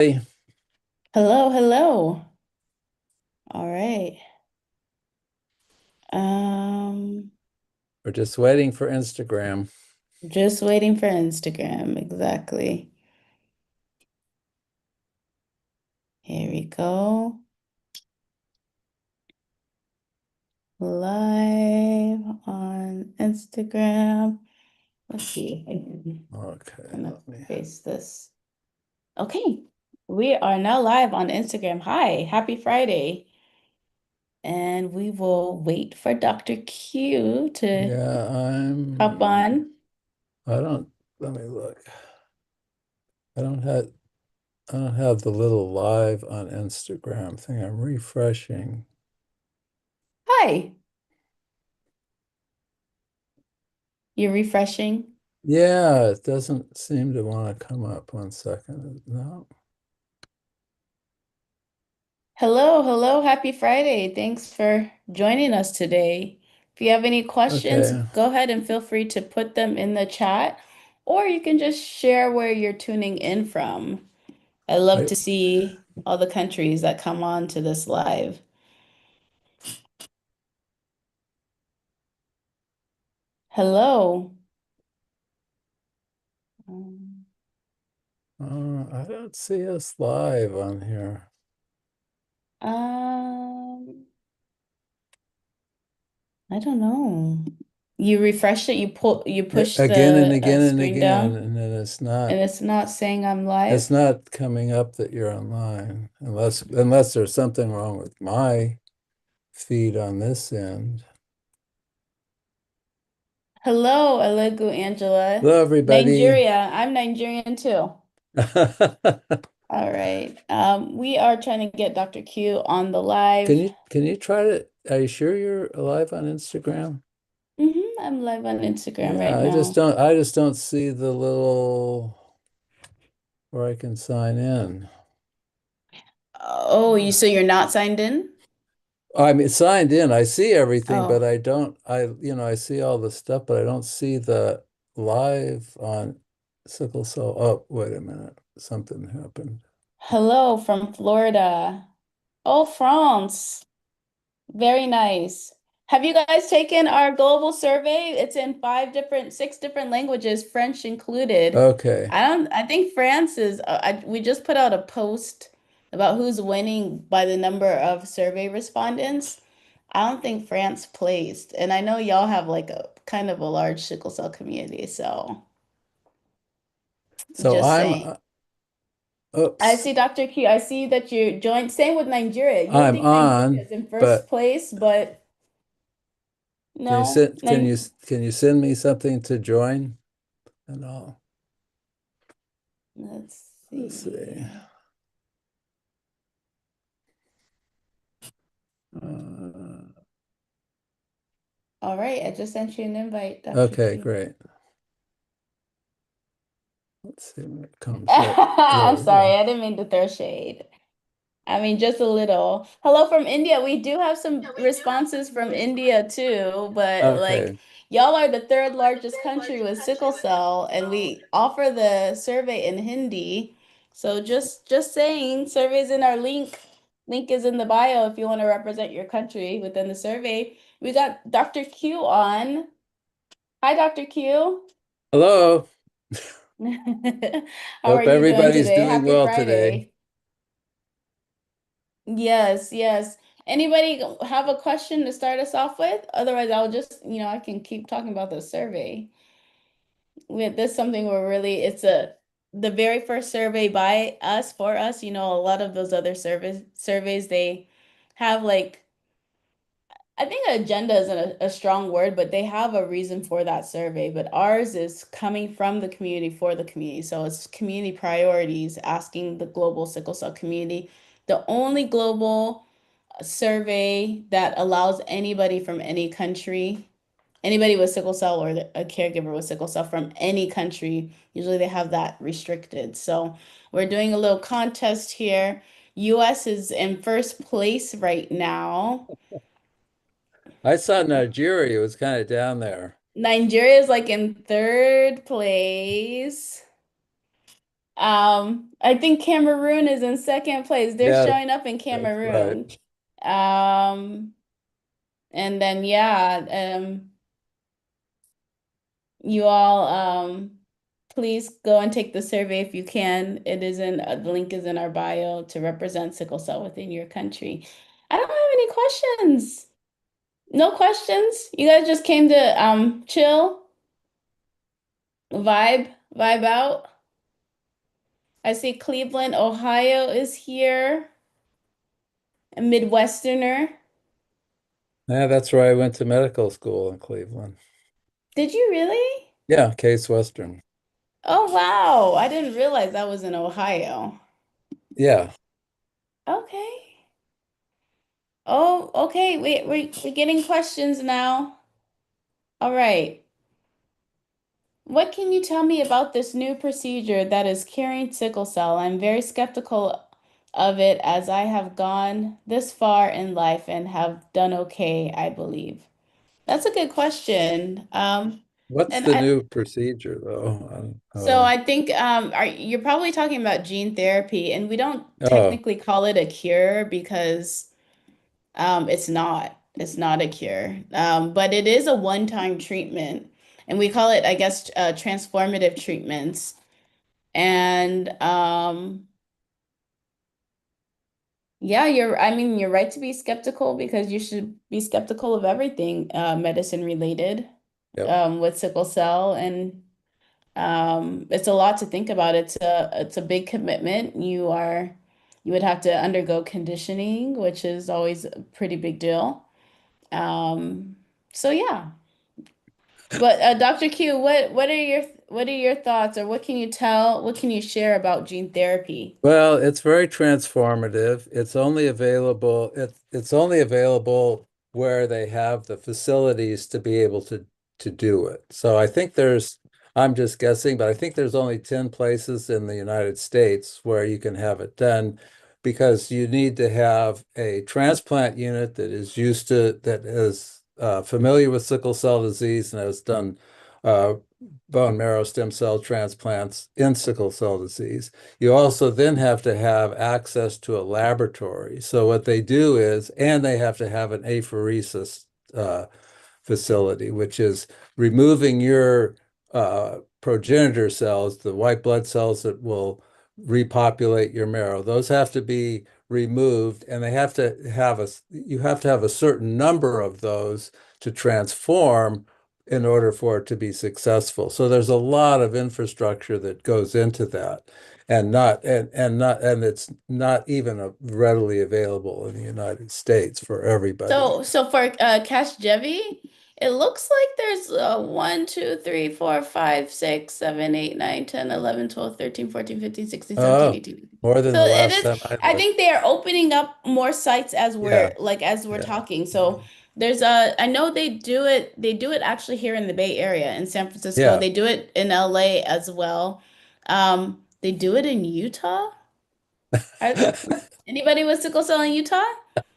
Hey, Hello, hello. All right. Um, we're just waiting for Instagram. just waiting for Instagram. Exactly. Here we go. Live on Instagram. Let's see. I'm Okay, gonna let me. paste this. Okay. We are now live on Instagram. Hi, happy Friday. And we will wait for Dr. Q to Yeah, hop on. I don't, let me look. I don't have, I don't have the little live on Instagram thing. I'm refreshing. Hi. You're refreshing. Yeah, it doesn't seem to want to come up. One second. No. Hello, hello, happy Friday. Thanks for joining us today. If you have any questions, Okay. go ahead and feel free to put them in the chat, or you can just share where you're tuning in from. I love I, to see all the countries that come on to this live. Hello. Um, I don't see us live on here. um, I don't know. You refresh it, you push Again and the again and screen again, down, and then and it's not saying I'm it's live. not coming up that you're online unless there's something wrong with my feed on this end. Hello, Alegu Angela. Hello, everybody. Nigeria. I'm Nigerian too. All right. We are trying to get Dr. Q on the live. Can you try to, are you sure you're alive on Instagram? I'm live on Instagram Yeah, right now. I just don't see the little where I can sign in. Oh, you so you're not signed in? I mean, signed in, I see everything, but Oh, I don't, I see all the stuff, but I don't see the live on sickle cell. Oh, wait a minute. Something happened. hello from Florida. Oh, France. Very nice. Have you guys taken our global survey? It's in six different languages, French included. Okay. I think France is, we just put out a post about who's winning by the number of survey respondents. I don't think France placed. And I know y'all have like a kind of a large sickle cell community, so So just I'm, saying. I oops, see Dr. Q. I see that you joined. Same with Nigeria. You would I'm think Nigeria on, is in first but place, but can you no. send can you send me something to join and all? Let's Let's see. see. Uh, All right, I just sent you an invite, Dr. okay, Q. great. Let's see when it comes up. There I'm we sorry, go. I didn't mean to throw shade. I mean, just a little. Hello from India. We do have some responses from India too, but like Okay. y'all are the third largest country with sickle cell, and we offer the survey in Hindi. So just saying, surveys in our link. Link is in the bio if you want to represent your country within the survey. We got Dr. Q on. Hi, Dr. Q. Hello. How are Hope you doing everybody's today? doing Happy well today. Friday. Yes, yes. Anybody have a question to start us off with? Otherwise, I'll just, I can keep talking about the survey. This is something we're really, it's the very first survey by us for us. A lot of those other surveys, they have like I think agenda isn't a strong word, but they have a reason for that survey. But ours is coming from the community for the community. So it's community priorities, asking the global sickle cell community. The only global survey that allows anybody from any country, anybody with sickle cell or a caregiver with sickle cell from any country, usually they have that restricted. So we're doing a little contest here. US is in first place right now. I saw Nigeria was kind of down there. Nigeria is like in third place. I think Cameroon is in second place. They're Yeah, showing up in that's right. Cameroon. Um, and then yeah, you all please go and take the survey if you can. It is in the link is in our bio to represent sickle cell within your country. I don't have any questions. No questions. You guys just came to chill, vibe out. I see Cleveland, Ohio is here, a Midwesterner. Yeah, that's where I went to medical school in Cleveland. Did you really? Yeah, Case Western. Oh wow. I didn't realize that was in Ohio. Yeah. Okay. Oh, okay. We're getting questions now. All right. What can you tell me about this new procedure that is curing sickle cell? I'm very skeptical of it as I have gone this far in life and have done okay, I believe. That's a good question. What's And the I new procedure though? so I think you're probably talking about gene therapy, and we don't Oh, technically call it a cure because it's not. It's not a cure. But it is a one-time treatment. And we call it, I guess, transformative treatments. And yeah, I mean, you're right to be skeptical because you should be skeptical of everything medicine related yep. with sickle cell. And it's a lot to think about. It's a big commitment. You would have to undergo conditioning, which is always a pretty big deal. Um, so yeah. But Dr. Q, what are your thoughts, or what can you tell, what can you share about gene therapy? Well, it's very transformative. It's only available where they have the facilities to be able to do it. So I'm just guessing, but I think there's only 10 places in the United States where you can have it done because you need to have a transplant unit that is familiar with sickle cell disease and has done uh, bone marrow stem cell transplants in sickle cell disease. You also then have to have access to a laboratory. So what they do is, and they have to have an apheresis uh, facility, which is removing your progenitor cells, the white blood cells that will repopulate your marrow. Those have to be removed, and you have to have a certain number of those to transform in order for it to be successful. So there's a lot of infrastructure that goes into that and it's not even readily available in the United States for everybody. So for Casgevy, it looks like there's 1, 2, 3, 4, 5, 6, 7, 8, 9, 10, 11, 12, 13, 14, 15, 16, 17, Oh, 18. more than So the it last is, time I I looked. think they are opening up more sites Yeah, as we're yeah, talking. yeah. So there's I know they do it actually here in the Bay Area in San Francisco. Yeah. They do it in LA as well. They do it in Utah. Are, Anybody with sickle cell in Utah?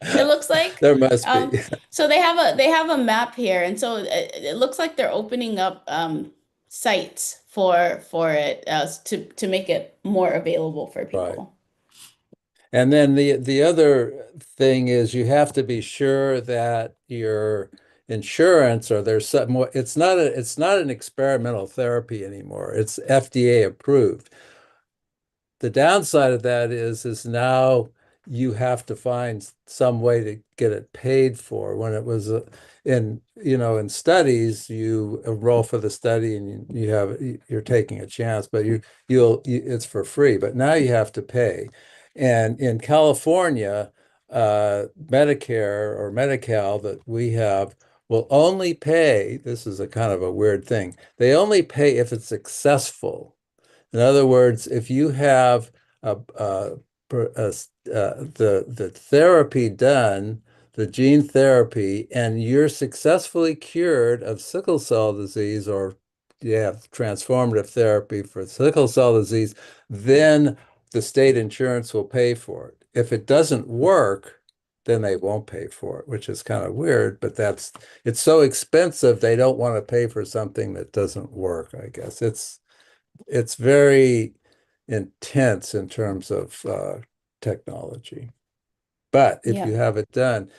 It looks like. There must be. Um, so they have a map here, and so it looks like they're opening up sites for it to make it more available for Right. people. And then the other thing is you have to be sure that your insurance or there's some more, it's not an experimental therapy anymore. It's FDA approved. The downside of that is now you have to find some way to get it paid for. When it was in studies, you enroll for the study and you're taking a chance, but it's for free. But now you have to pay. And in California, Medicare or Medi-Cal that we have will only pay. This is a kind of a weird thing. They only pay if it's successful. In other words, if you have the therapy done, the gene therapy, and you're successfully cured of sickle cell disease, or you have transformative therapy for sickle cell disease, then the state insurance will pay for it. If it doesn't work, then they won't pay for it, which is kind of weird, but it's so expensive they don't want to pay for something that doesn't work, I guess. It's very intense in terms of technology. But if Yeah. you have it done,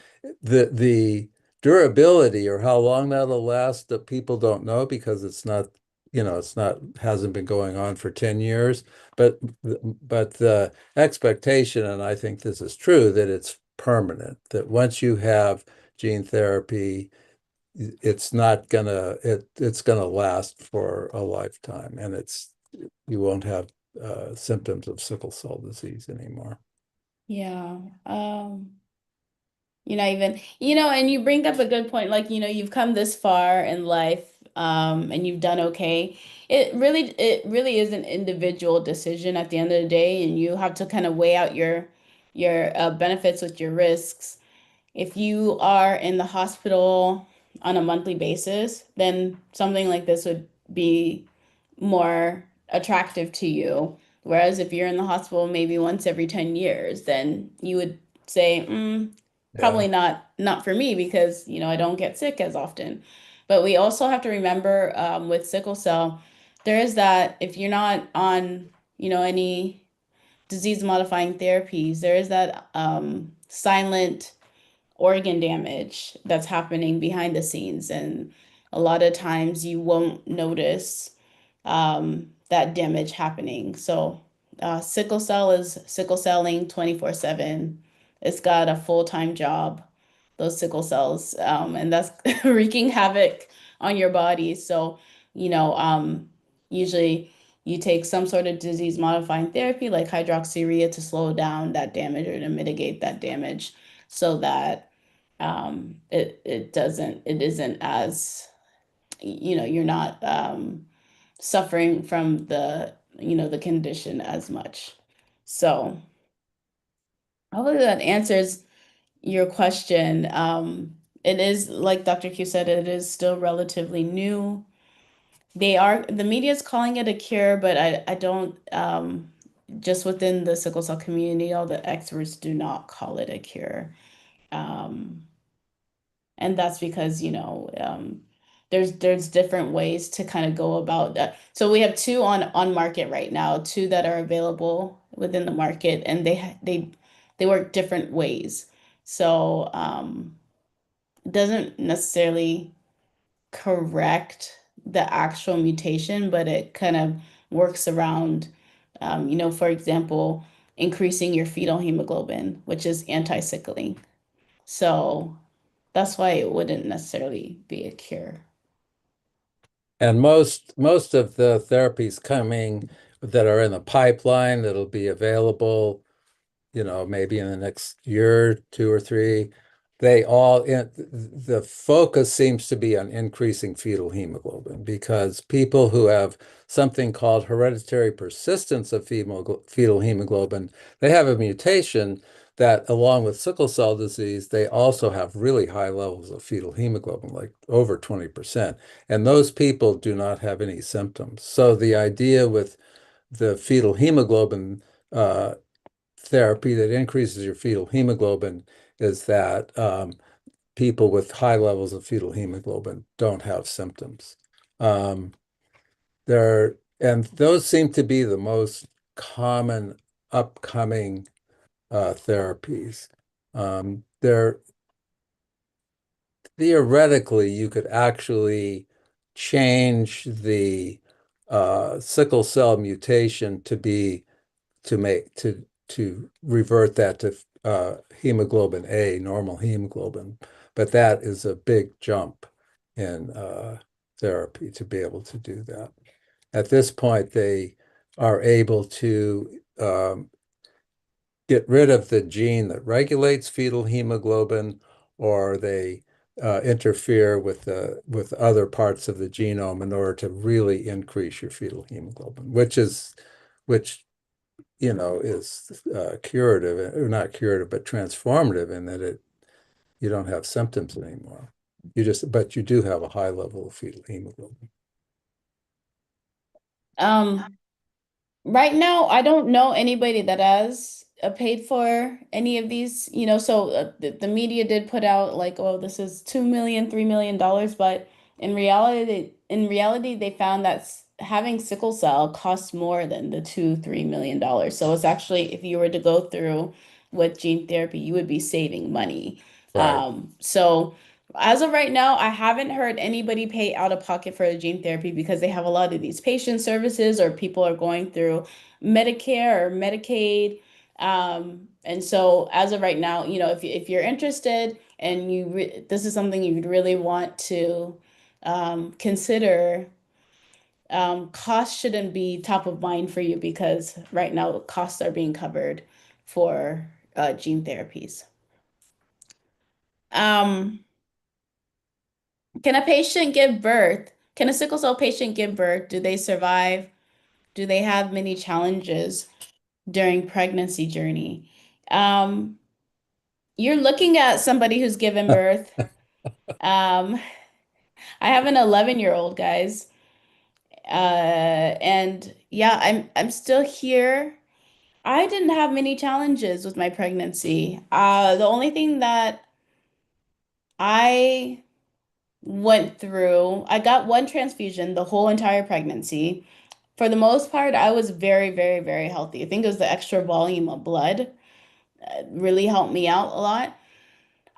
the durability or how long that'll last that people don't know because it's not, it's not hasn't been going on for 10 years. But the expectation, and I think this is true, that it's permanent, that once you have gene therapy, it's gonna last for a lifetime, and you won't have symptoms of sickle cell disease anymore. Yeah. You're not even, and you bring up a good point, like, you've come this far in life, and you've done okay. It really is an individual decision at the end of the day, and you have to kind of weigh out your benefits with your risks. If you are in the hospital on a monthly basis, then something like this would be more attractive to you. Whereas if you're in the hospital maybe once every 10 years, then you would say, Yeah. probably not for me because, I don't get sick as often. But we also have to remember with sickle cell, there is that if you're not on, any disease modifying therapies, there is that silent organ damage that's happening behind the scenes. And a lot of times you won't notice that damage happening. So, sickle cell is sickle selling 24/7. It's got a full-time job, those sickle cells, and that's wreaking havoc on your body. So, usually you take some sort of disease modifying therapy like hydroxyurea to slow down that damage or to mitigate that damage so that it isn't as, you're not suffering from the condition as much. So hopefully that answers your question. It is like Dr. Q said, it is still relatively new. The media is calling it a cure, but I don't, just within the sickle cell community, all the experts do not call it a cure. Um, And that's because, there's different ways to kind of go about that. So we have two on market right now, two that are available within the market, and they work different ways. So it doesn't necessarily correct the actual mutation, but it kind of works around, for example, increasing your fetal hemoglobin, which is anti-sickling. So that's why it wouldn't necessarily be a cure. And most of the therapies coming that are in the pipeline that'll be available, maybe in the next year, two or three, the focus seems to be on increasing fetal hemoglobin because people who have something called hereditary persistence of fetal hemoglobin, they have a mutation that, along with sickle cell disease, they also have really high levels of fetal hemoglobin, like over 20%. And those people do not have any symptoms. So the idea with the fetal hemoglobin uh, therapy that increases your fetal hemoglobin is that people with high levels of fetal hemoglobin don't have symptoms. Um, and those seem to be the most common upcoming therapies. There theoretically you could actually change the sickle cell mutation to revert that to hemoglobin A, normal hemoglobin. But that is a big jump in therapy to be able to do that. At this point, they are able to get rid of the gene that regulates fetal hemoglobin, or they interfere with other parts of the genome in order to really increase your fetal hemoglobin, which is curative, or not curative, but transformative in that you don't have symptoms anymore. But you do have a high level of fetal hemoglobin. Um, right now, I don't know anybody that has paid for any of these, so the media did put out like, oh, this is 2 million, $3 million, but in reality, they found that having sickle cell costs more than the $2, $3 million. So it's actually, if you were to go through with gene therapy, you would be saving money. Right. So as of right now, I haven't heard anybody pay out of pocket for the gene therapy because they have a lot of these patient services or people are going through Medicare or Medicaid. And so as of right now, if you're interested and this is something you'd really want to consider, cost shouldn't be top of mind for you because right now costs are being covered for gene therapies. Um, can a patient give birth? Can a sickle cell patient give birth? Do they survive? Do they have many challenges during pregnancy journey? Um, you're looking at somebody who's given birth. Um, I have an 11-year-old, guys. And yeah, I'm still here. I didn't have many challenges with my pregnancy. The only thing that I went through, I got one transfusion the whole entire pregnancy. For the most part, I was very, very, very healthy. I think it was the extra volume of blood really helped me out a lot.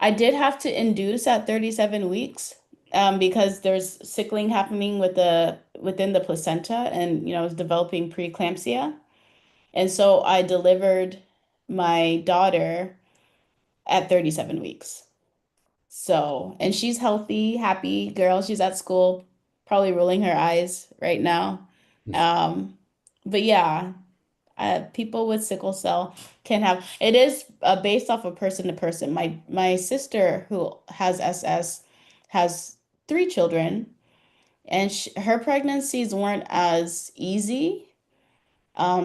I did have to induce at 37 weeks because there's sickling happening within the placenta, and I was developing preeclampsia. And so I delivered my daughter at 37 weeks. So, and she's healthy, happy girl. She's at school, probably rolling her eyes right now. Um, but yeah, people with sickle cell can have, it is based off of person to person. My sister who has SS has 3 children, and her pregnancies weren't as easy.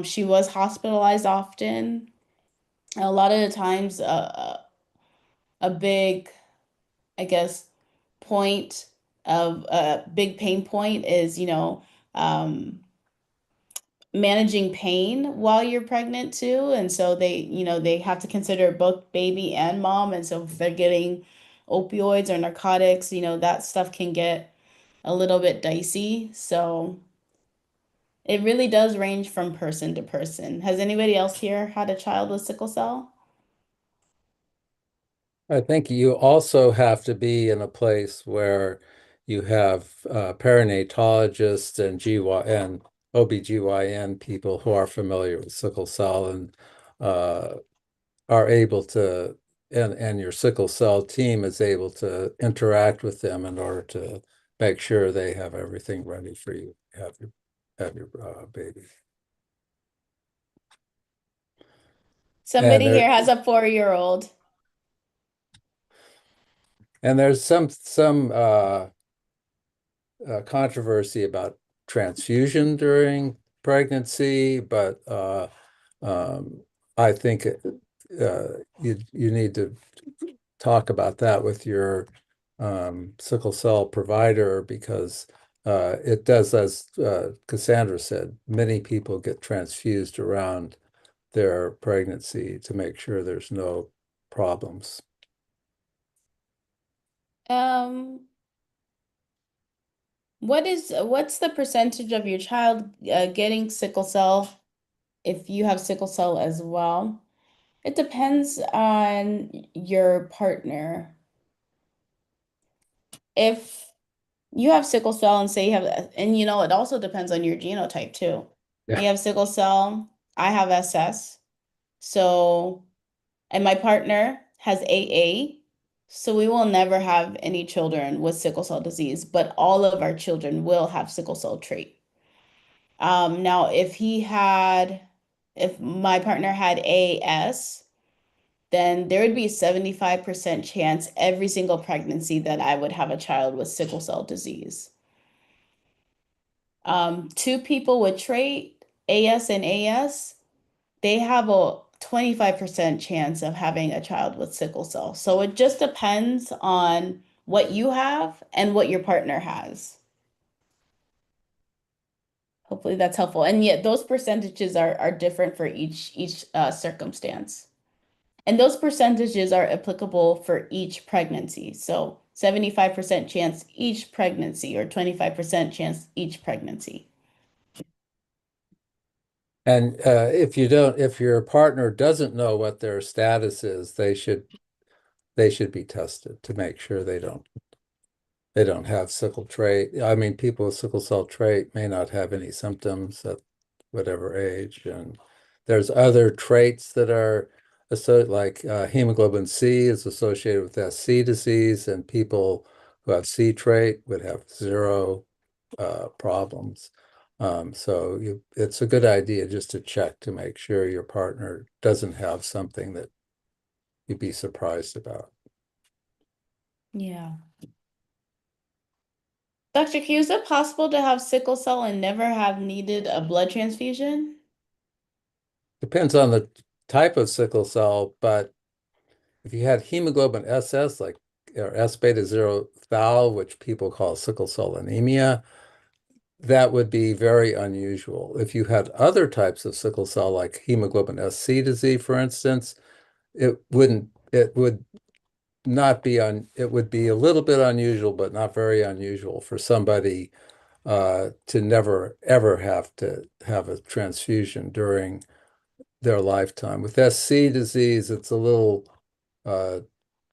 She was hospitalized often. And a lot of the times, a big, I guess, point of a big pain point is, um, managing pain while you're pregnant too. And so they have to consider both baby and mom. And so if they're getting opioids or narcotics, that stuff can get a little bit dicey. So it really does range from person to person. Has anybody else here had a child with sickle cell? I think you also have to be in a place where you have perinatologists and GY and OBGYN people who are familiar with sickle cell and uh, are able to, and your sickle cell team is able to interact with them in order to make sure they have everything ready for you, have your baby. And Somebody there here has a 4-year-old. and there's some controversy about transfusion during pregnancy, but um, I think you need to talk about that with your sickle cell provider because it does, as Cassandra said, many people get transfused around their pregnancy to make sure there's no problems. Um, what's the percentage of your child getting sickle cell if you have sickle cell as well? It depends on your partner. If you have sickle cell and say you have, and it also depends on your genotype too. Yeah. You have sickle cell, I have SS. So, and my partner has AA. So we will never have any children with sickle cell disease, but all of our children will have sickle cell trait. Now, if my partner had AS, then there would be a 75% chance every single pregnancy that I would have a child with sickle cell disease. Two people with trait, AS and AS, they have a 25% chance of having a child with sickle cell. So it just depends on what you have and what your partner has. Hopefully that's helpful. And yet those percentages are different for each circumstance. And those percentages are applicable for each pregnancy. So 75% chance each pregnancy or 25% chance each pregnancy. And if your partner doesn't know what their status is, they should be tested to make sure they don't have sickle trait. I mean, people with sickle cell trait may not have any symptoms at whatever age. And there's other traits that are like hemoglobin C is associated with SC disease, and people who have C trait would have zero problems. So it's a good idea just to check to make sure your partner doesn't have something that you'd be surprised about. Yeah. Dr. Q, is it possible to have sickle cell and never have needed a blood transfusion? Depends on the type of sickle cell, but if you had hemoglobin SS, like or S beta zero thal, which people call sickle cell anemia, that would be very unusual. If you had other types of sickle cell, like hemoglobin SC disease, for instance, it would not be it would be a little bit unusual, but not very unusual for somebody to never ever have to have a transfusion during their lifetime. With SC disease, it's a little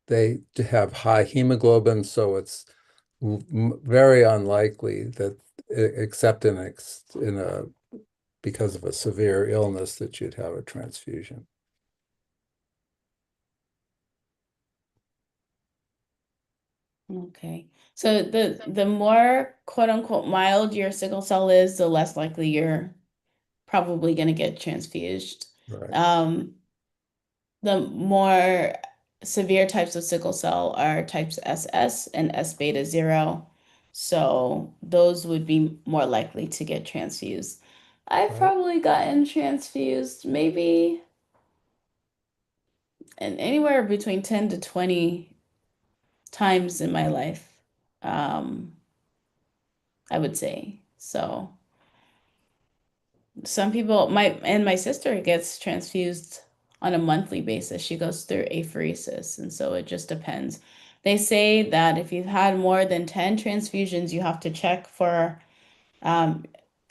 they have high hemoglobin, so it's very unlikely that, except in a because of a severe illness, that you'd have a transfusion. Okay. So the more quote unquote mild your sickle cell is, the less likely you're probably going to get transfused. Right. Um, the more severe types of sickle cell are types SS and S beta 0. So those would be more likely to get transfused. I've Right. probably gotten transfused maybe anywhere between 10 to 20 times in my life. Um, I would say. So some people, my sister gets transfused on a monthly basis. She goes through apheresis, and so it just depends. They say that if you've had more than 10 transfusions, you have to check for um,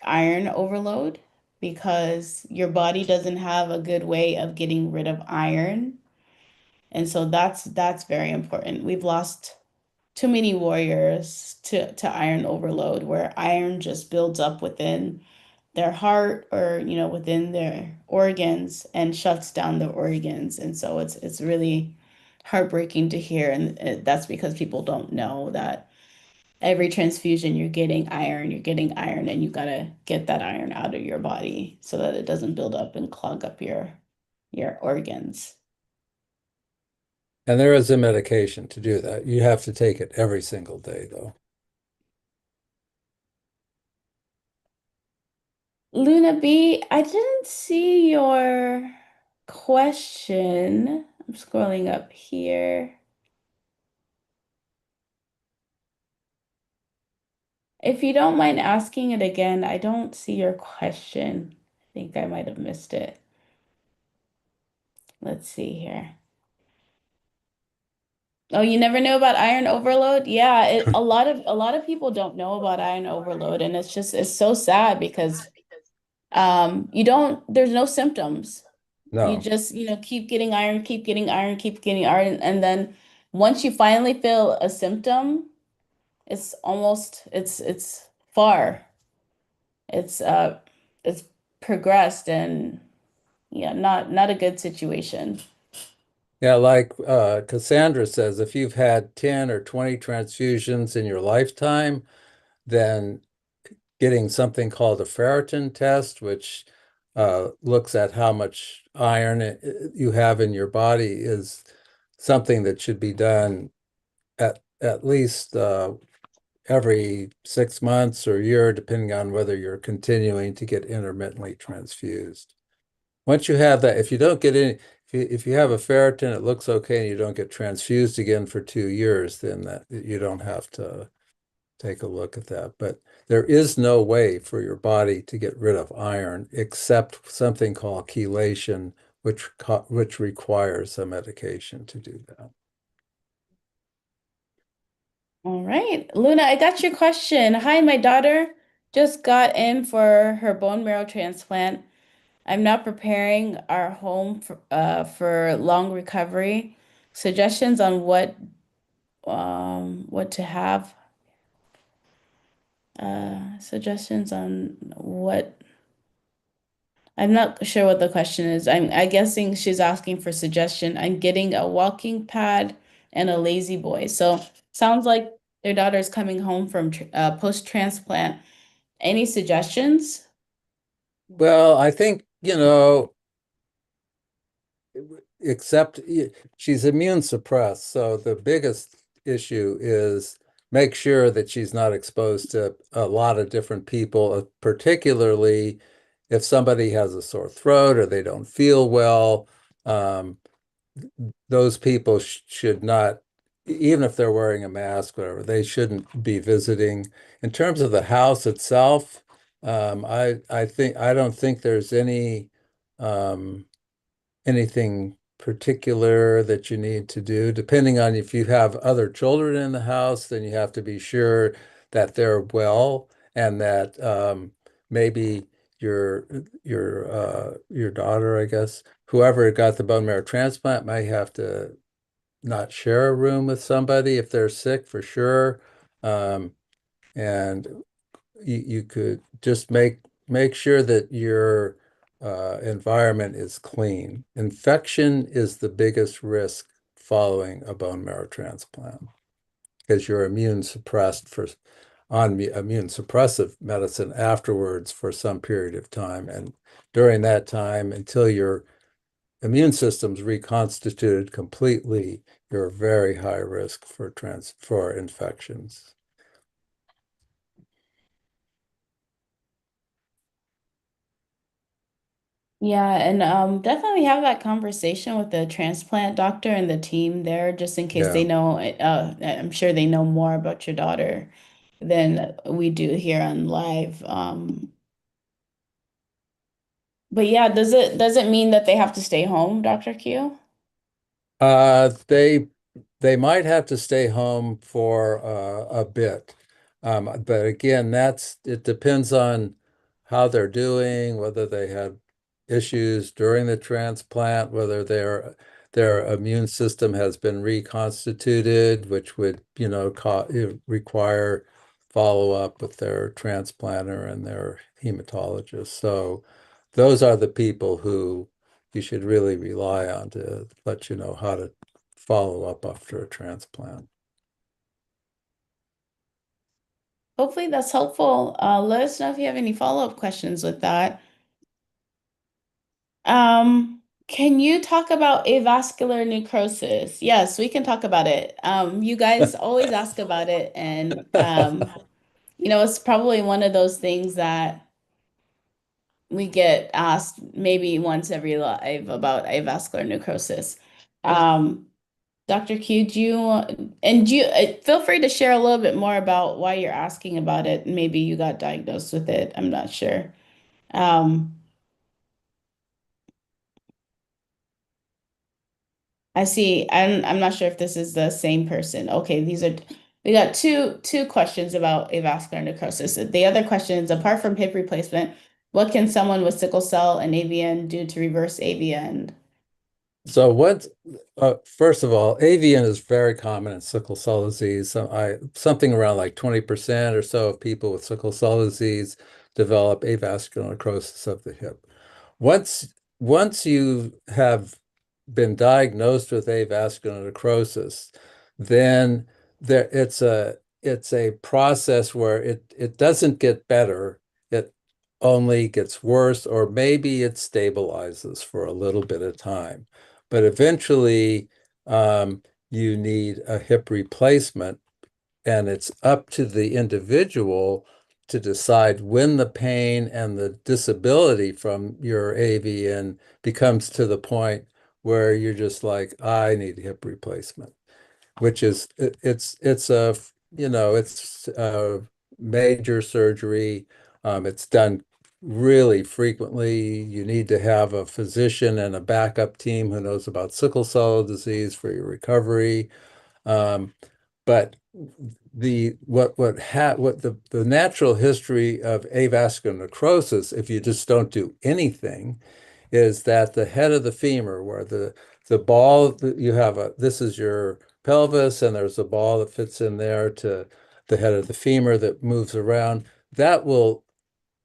iron overload because your body doesn't have a good way of getting rid of iron. And so that's very important. We've lost too many warriors to iron overload, where iron just builds up within their heart or within their organs and shuts down the organs. And so it's really heartbreaking to hear, and that's because people don't know that every transfusion you're getting iron, and you got to get that iron out of your body so that it doesn't build up and clog up your organs. And there is a medication to do that. You have to take it every single day, though. Luna B, I didn't see your question. I'm scrolling up here. If you don't mind asking it again, I don't see your question. I think I might have missed it. Let's see here. Oh, you never knew about iron overload? Yeah, a lot of people don't know about iron overload, and it's so sad because you don't there's no symptoms. You No. just, keep getting iron, keep getting iron, keep getting iron, and then once you finally feel a symptom, it's far. It's it's progressed, and yeah, not a good situation. Yeah, like Cassandra says, if you've had 10 or 20 transfusions in your lifetime, then getting something called a ferritin test, which looks at how much iron you have in your body, is something that should be done at least every 6 months or a year, depending on whether you're continuing to get intermittently transfused. Once you have that, if you don't get any, if you have a ferritin, it looks okay, and you don't get transfused again for 2 years, then that you don't have to take a look at that. But there is no way for your body to get rid of iron except something called chelation, which requires a medication to do that. All right, Luna, I got your question. Hi, my daughter just got in for her bone marrow transplant. I'm not preparing our home for long recovery. Suggestions on what to have. Suggestions on what I'm not sure what the question is. I guessing she's asking for suggestion. I'm getting a walking pad and a lazy boy. So sounds like their daughter's coming home from post-transplant. Any suggestions? Well, I think, except she's immune suppressed. So the biggest issue is make sure that she's not exposed to a lot of different people, particularly if somebody has a sore throat or they don't feel well. Um, those people should not, even if they're wearing a mask, whatever, they shouldn't be visiting. In terms of the house itself, I don't think there's um, anything particular that you need to do. Depending on if you have other children in the house, then you have to be sure that they're well and that maybe your your daughter, I guess, whoever got the bone marrow transplant might have to not share a room with somebody if they're sick for sure. Um, and you could just make sure that your environment is clean. Infection is the biggest risk following a bone marrow transplant because you're immune suppressed on immune suppressive medicine afterwards for some period of time. And during that time, until your immune system's reconstituted completely, you're very high risk for infections. Yeah, and definitely have that conversation with the transplant doctor and the team there, just in case they Yeah. know. I'm sure they know more about your daughter than we do here on live. But yeah, does it mean that they have to stay home, Dr. Q? They might have to stay home for a bit. But again, it depends on how they're doing, whether they had issues during the transplant, whether their immune system has been reconstituted, which would, require follow-up with their transplanter and their hematologist. So those are the people who you should really rely on to let you know how to follow up after a transplant. Hopefully that's helpful. Let us know if you have any follow-up questions with that. Can you talk about avascular necrosis? Yes, we can talk about it. You guys always ask about it, and it's probably one of those things that we get asked maybe once every live about avascular necrosis. Um, Dr. Q, do you feel free to share a little bit more about why you're asking about it. Maybe you got diagnosed with it. I'm not sure. Um, I see. I'm not sure if this is the same person. Okay, we got two questions about avascular necrosis. The other question is, apart from hip replacement, what can someone with sickle cell and AVN do to reverse AVN? So first of all, avian is very common in sickle cell disease. Something around like 20% or so of people with sickle cell disease develop avascular necrosis of the hip. Once once you have been diagnosed with avascular necrosis, then it's a process where it doesn't get better. It only gets worse, or maybe it stabilizes for a little bit of time. But eventually, you need a hip replacement, and it's up to the individual to decide when the pain and the disability from your AVN becomes to the point where you're just like, I need hip replacement, which is it's a it's a major surgery. It's done really frequently. You need to have a physician and a backup team who knows about sickle cell disease for your recovery. Um, but what the natural history of avascular necrosis, if you just don't do anything, is that the head of the femur, where the ball that you have this is your pelvis, and there's a ball that fits in there to the head of the femur that moves around, that will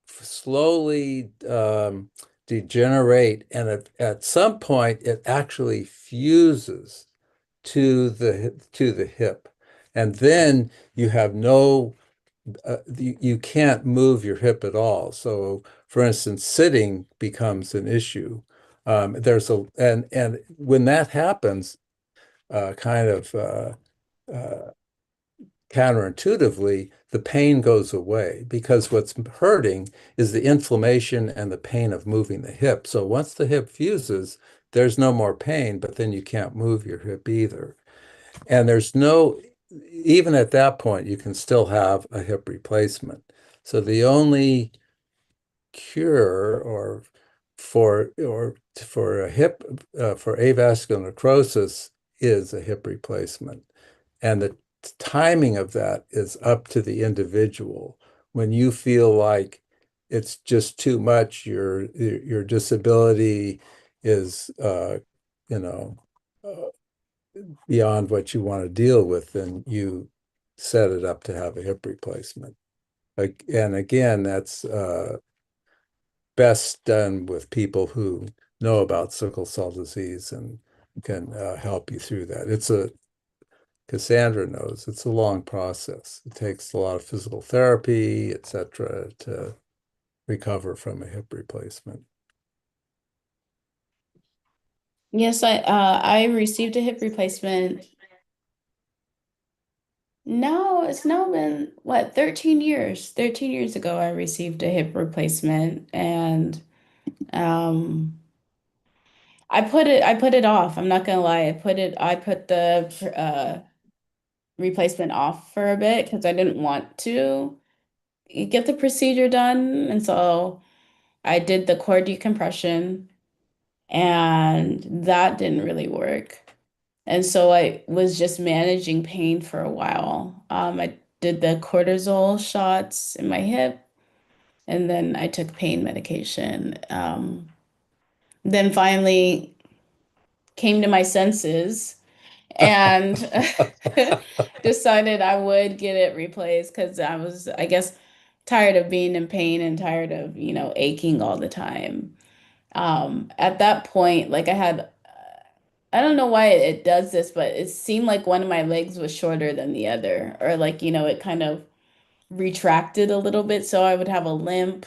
slowly degenerate, and at some point it actually fuses to the hip, and then you have no you can't move your hip at all. So, for instance, sitting becomes an issue. There's a and when that happens, kind of counterintuitively, the pain goes away because what's hurting is the inflammation and the pain of moving the hip. So once the hip fuses, there's no more pain, but then you can't move your hip either. And there's no, even at that point, you can still have a hip replacement. So the only cure for a hip for avascular necrosis is a hip replacement. And the timing of that is up to the individual. When you feel like it's just too much, your disability is you know uh, beyond what you want to deal with, then you set it up to have a hip replacement. And again, that's best done with people who know about sickle cell disease and can help you through that. Cassandra knows it's a long process. It takes a lot of physical therapy, etc., to recover from a hip replacement. Yes, I received a hip replacement. No, it's now been what, 13 years. 13 years ago I received a hip replacement, and um I put it off. I'm not gonna lie. I put the replacement off for a bit because I didn't want to get the procedure done. And so I did the core decompression, and that didn't really work. And so I was just managing pain for a while. I did the cortisol shots in my hip, and then I took pain medication. Then finally came to my senses and decided I would get it replaced because I was, I guess, tired of being in pain and tired of, aching all the time. At that point, like I don't know why it does this, but it seemed like one of my legs was shorter than the other, or like, it kind of retracted a little bit, so I would have a limp.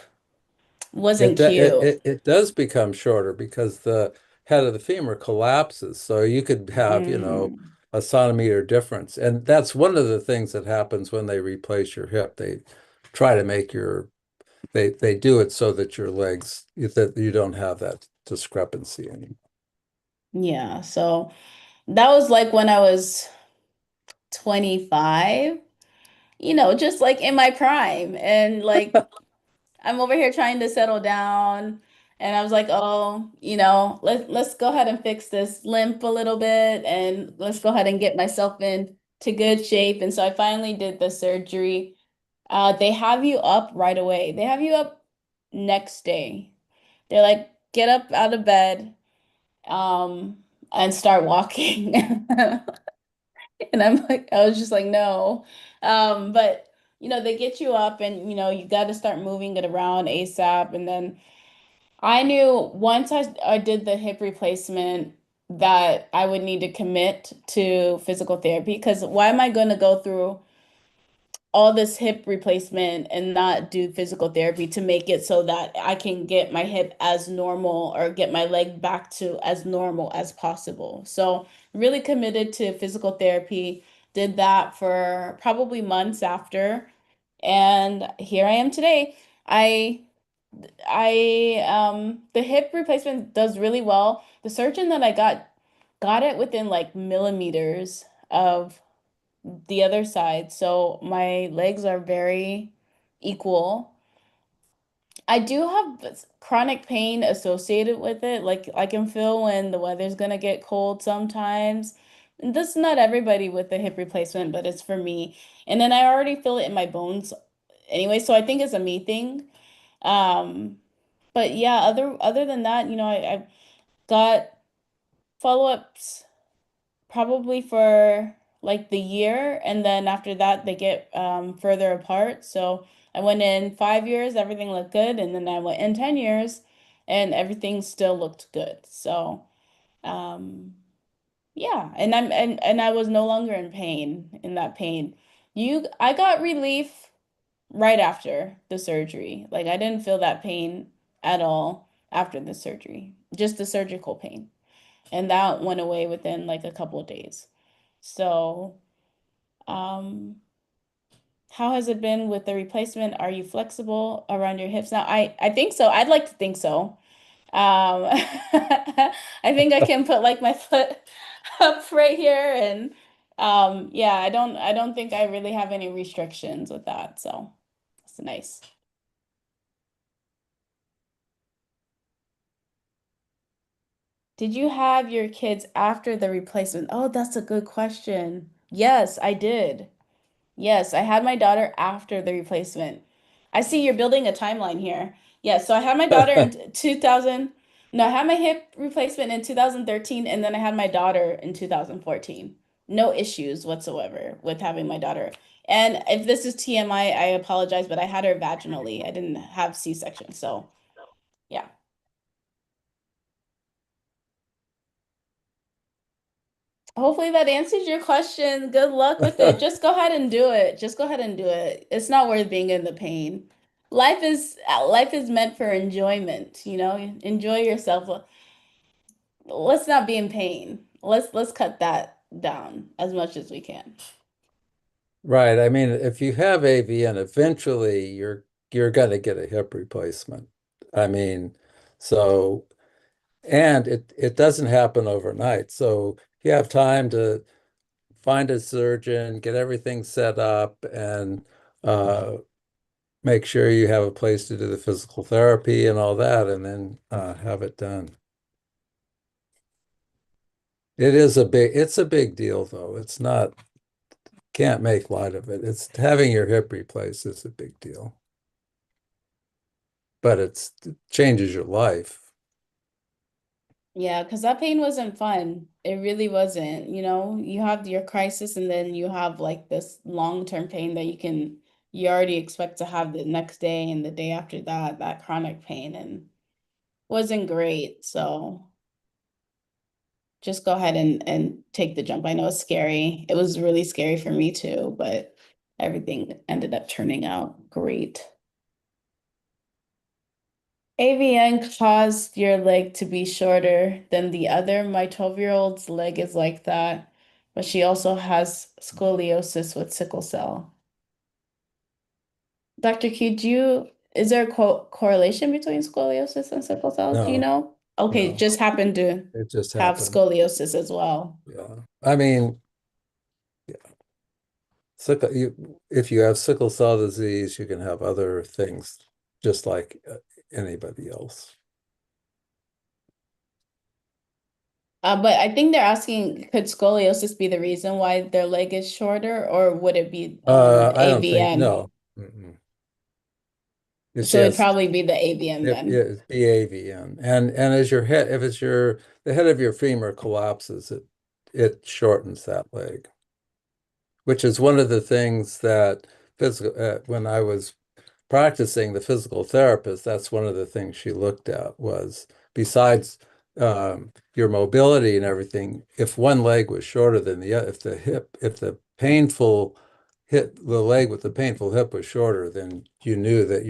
Wasn't cute. It does become shorter because the head of the femur collapses. So you could have, Mm, a centimeter difference. And that's one of the things that happens when they replace your hip. They try to make they do it so that your legs, that you don't have that discrepancy anymore. yeah, so that was like when I was 25, just like in my prime. And like I'm over here trying to settle down. And I was like, oh, let's go ahead and fix this limp a little bit, and let's go ahead and get myself in to good shape. And so I finally did the surgery. They have you up right away. They have you up next day. They're like, get up out of bed, and start walking. And I'm like, I was just like, no. But they get you up, and you got to start moving it around ASAP. And then I knew once I did the hip replacement that I would need to commit to physical therapy, because why am I going to go through all this hip replacement and not do physical therapy to make it so that I can get my hip as normal, or get my leg back to as normal as possible. So really committed to physical therapy, did that for probably months after, and here I am today. I the hip replacement does really well. The surgeon that I got it within like millimeters of the other side. So my legs are very equal. I do have chronic pain associated with it. Like I can feel when the weather's gonna get cold sometimes. That's not everybody with the hip replacement, but it's for me. And then I already feel it in my bones anyway, so I think it's a me thing. Um, but yeah, other than that, I've got follow-ups probably for like the year, and then after that they get further apart. So I went in 5 years, everything looked good, and then I went in 10 years and everything still looked good. So um yeah, and I was no longer in pain, in that pain. I got relief right after the surgery. Like I didn't feel that pain at all after the surgery, just the surgical pain. And that went away within like a couple of days. So, um, how has it been with the replacement? Are you flexible around your hips now? I think so. I'd like to think so. I think I can put like my foot up right here and yeah, I don't think I really have any restrictions with that. So, it's nice. Did you have your kids after the replacement? Oh, that's a good question. Yes, I did. Yes, I had my daughter after the replacement. I see you're building a timeline here. Yes, so I had my daughter in 2000. No, I had my hip replacement in 2013, and then I had my daughter in 2014. No issues whatsoever with having my daughter. And if this is TMI, I apologize, but I had her vaginally. I didn't have C-section. So, yeah. Hopefully that answers your question. Good luck with it. Just go ahead and do it. Just go ahead and do it. It's not worth being in the pain. Life is meant for enjoyment, Enjoy yourself. Let's not be in pain. Let's cut that down as much as we can. Right. I mean, if you have AVN, eventually you're going to get a hip replacement. I mean, so and it doesn't happen overnight. So you have time to find a surgeon, get everything set up, and uh, make sure you have a place to do the physical therapy and all that, and then have it done. It's a big deal though. It's not, can't make light of it. It's having your hip replaced is a big deal, but it changes your life. Yeah, because that pain wasn't fun. It really wasn't. You have your crisis and then you have like this long-term pain that you already expect to have the next day and the day after that, that chronic pain and wasn't great. So just go ahead and take the jump. I know it's scary. It was really scary for me too, but everything ended up turning out great. AVN caused your leg to be shorter than the other. My 12-year-old's leg is like that, but she also has scoliosis with sickle cell. Dr. Q, is there a correlation between scoliosis and sickle cell? Do you No, know? Okay, no, just happened to it just have happened. scoliosis as well. Yeah. I mean, if you have sickle cell disease, you can have other things just like anybody else. But I think they're asking, could scoliosis be the reason why their leg is shorter, or would it be I don't think, AVN? no. Mm-mm. It's So it'd yes, probably be the AVN then. it's BAVN. And as your head, if it's the head of your femur collapses, it shortens that leg, which is one of the things that when I was practicing the physical therapist, that's one of the things she looked at was besides your mobility and everything, if one leg was shorter than the other, if the painful hip, the leg with the painful hip was shorter, then you knew that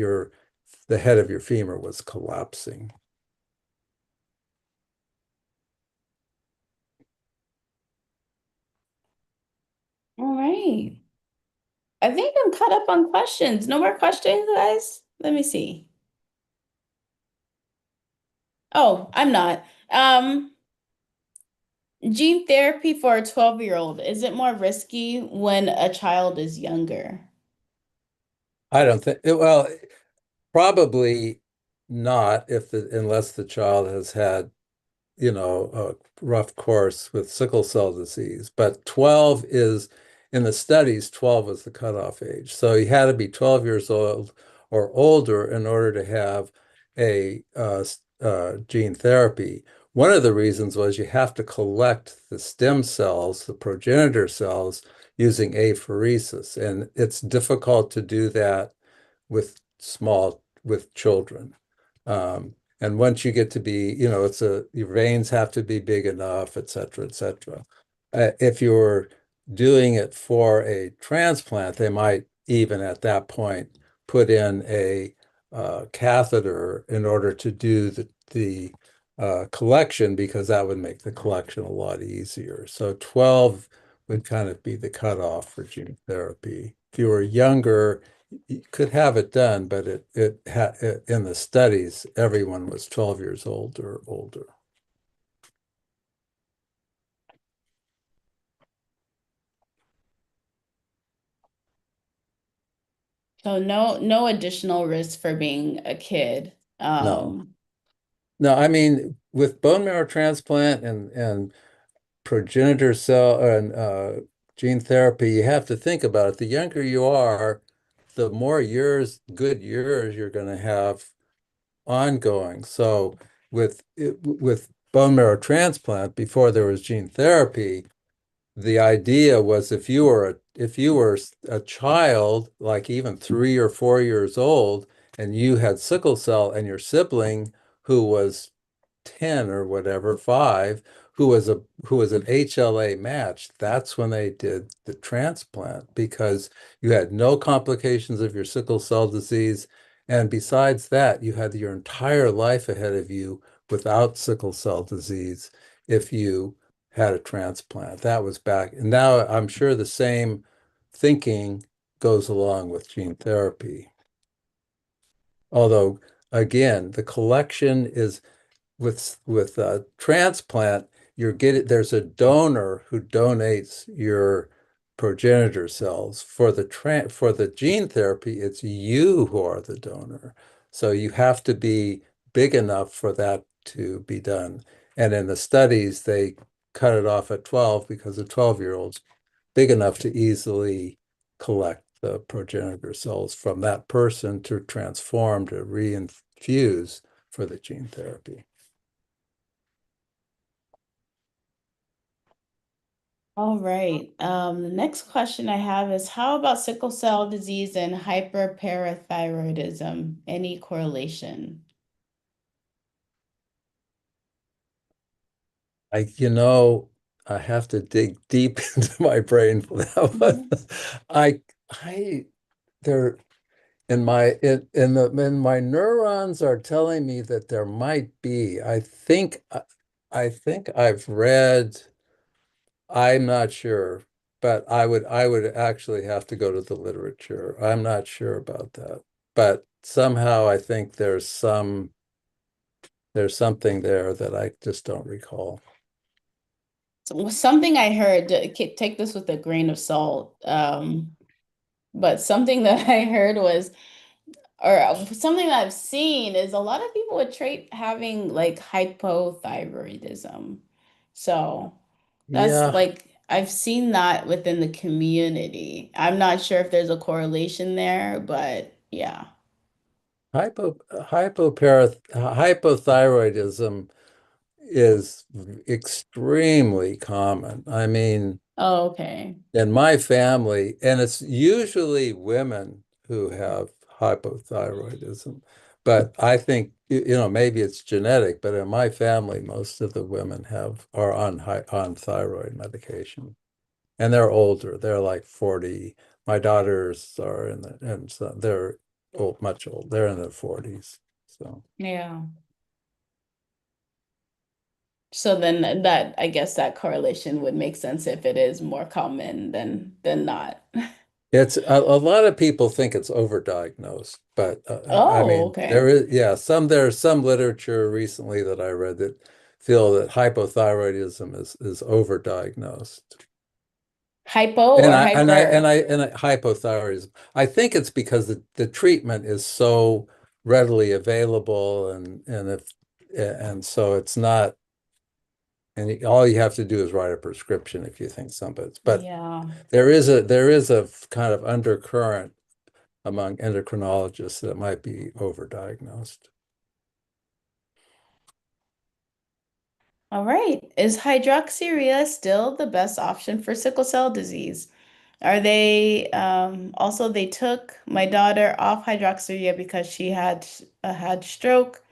the head of your femur was collapsing. All right. I think I'm caught up on questions. No more questions, guys? Let me see. Oh, I'm not. Gene therapy for a 12-year-old, is it more risky when a child is younger? I don't think, well, probably not if unless the child has had a rough course with sickle cell disease. But 12 is, in the studies, 12 was the cutoff age. So you had to be 12 years old or older in order to have a gene therapy. One of the reasons was you have to collect the stem cells, the progenitor cells, using apheresis. And it's difficult to do that with children. And once you get to be, your veins have to be big enough, et cetera, et cetera. If you're doing it for a transplant, they might even at that point put in a catheter in order to do the collection because that would make the collection a lot easier. So 12 would kind of be the cutoff for gene therapy. If you were younger, you could have it done, but in the studies, everyone was 12 years old or older. So no additional risk for being a kid. No, no, I mean, with bone marrow transplant and progenitor cell and gene therapy, you have to think about it. The younger you are, the more years, good years you're going to have ongoing. So with bone marrow transplant, before there was gene therapy, the idea was if you were a child, like even 3 or 4 years old, and you had sickle cell, and your sibling who was 10 or whatever, 5, who was an HLA match, that's when they did the transplant because you had no complications of your sickle cell disease. And besides that, you had your entire life ahead of you without sickle cell disease if you had a transplant. That was back. And now I'm sure the same thinking goes along with gene therapy. Although, again, the collection is with transplant, there's a donor who donates your progenitor cells. For the gene therapy, it's you who are the donor. So you have to be big enough for that to be done. And in the studies, they cut it off at 12 because a 12-year-old's big enough to easily collect the progenitor cells from that person to transform to reinfuse for the gene therapy. All right. The next question I have is how about sickle cell disease and hyperparathyroidism? Any correlation? I, you know, I have to dig deep into my brain for that one. Mhm. I, I, there, in my neurons are telling me that there might be. I think I've read. I'm not sure, but I would actually have to go to the literature. I'm not sure about that, but somehow I think there's something there that I just don't recall. So something I heard, take this with a grain of salt, but something that I heard was, or something that I've seen is a lot of people with trait having like hypothyroidism. So that's Yeah, like, I've seen that within the community. I'm not sure if there's a correlation there, but yeah. hypothyroidism is extremely common. I mean, Oh, okay. in my family, and it's usually women who have hypothyroidism. But I think, maybe it's genetic, but in my family, most of the women are on thyroid medication. And they're older. They're like 40. My daughters are and so they're old, much old. They're in their 40s. So Yeah. So then that, I guess that correlation would make sense if it is more common than not. it's a lot of people think it's overdiagnosed, but I Oh, mean, okay. there's some literature recently that I read that feel that hypothyroidism is overdiagnosed. Hypo And or I and I and hyper? I and I, hypothyroidism. I think it's because the treatment is so readily available and so it's not. And all you have to do is write a prescription if you think somebody's. But Yeah. there is a kind of undercurrent among endocrinologists that might be overdiagnosed. All right. Is hydroxyurea still the best option for sickle cell disease? Are they also they took my daughter off hydroxyurea because she had stroke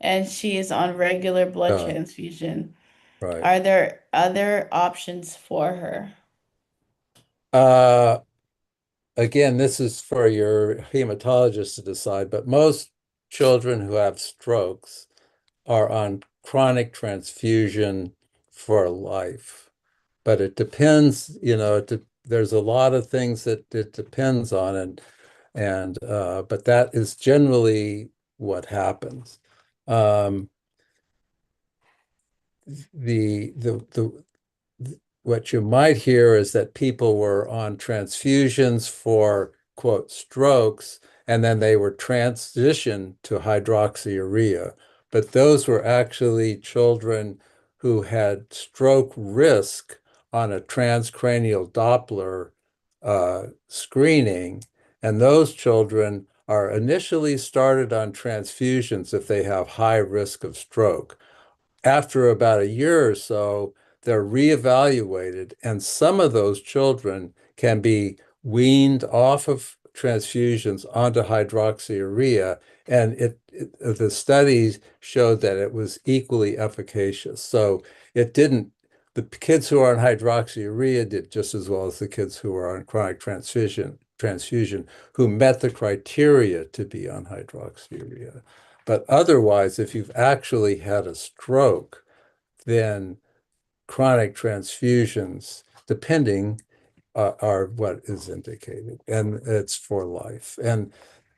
and she is on regular blood Uh, transfusion. right. Are there other options for her? Uh, Again, this is for your hematologist to decide, but most children who have strokes are on chronic transfusion for life. But it depends, there's a lot of things that it depends on, and but that is generally what happens. Um, the what you might hear is that people were on transfusions for, quote, strokes, and then they were transitioned to hydroxyurea. But those were actually children who had stroke risk on a transcranial Doppler screening. And those children are initially started on transfusions if they have high risk of stroke. After about a year or so, they're reevaluated, and some of those children can be weaned off of transfusions onto hydroxyurea, and the studies showed that it was equally efficacious. So it didn't, the kids who are on hydroxyurea did just as well as the kids who are on chronic transfusion who met the criteria to be on hydroxyurea. But otherwise, if you've actually had a stroke, then chronic transfusions, depending, are what is indicated, and it's for life. And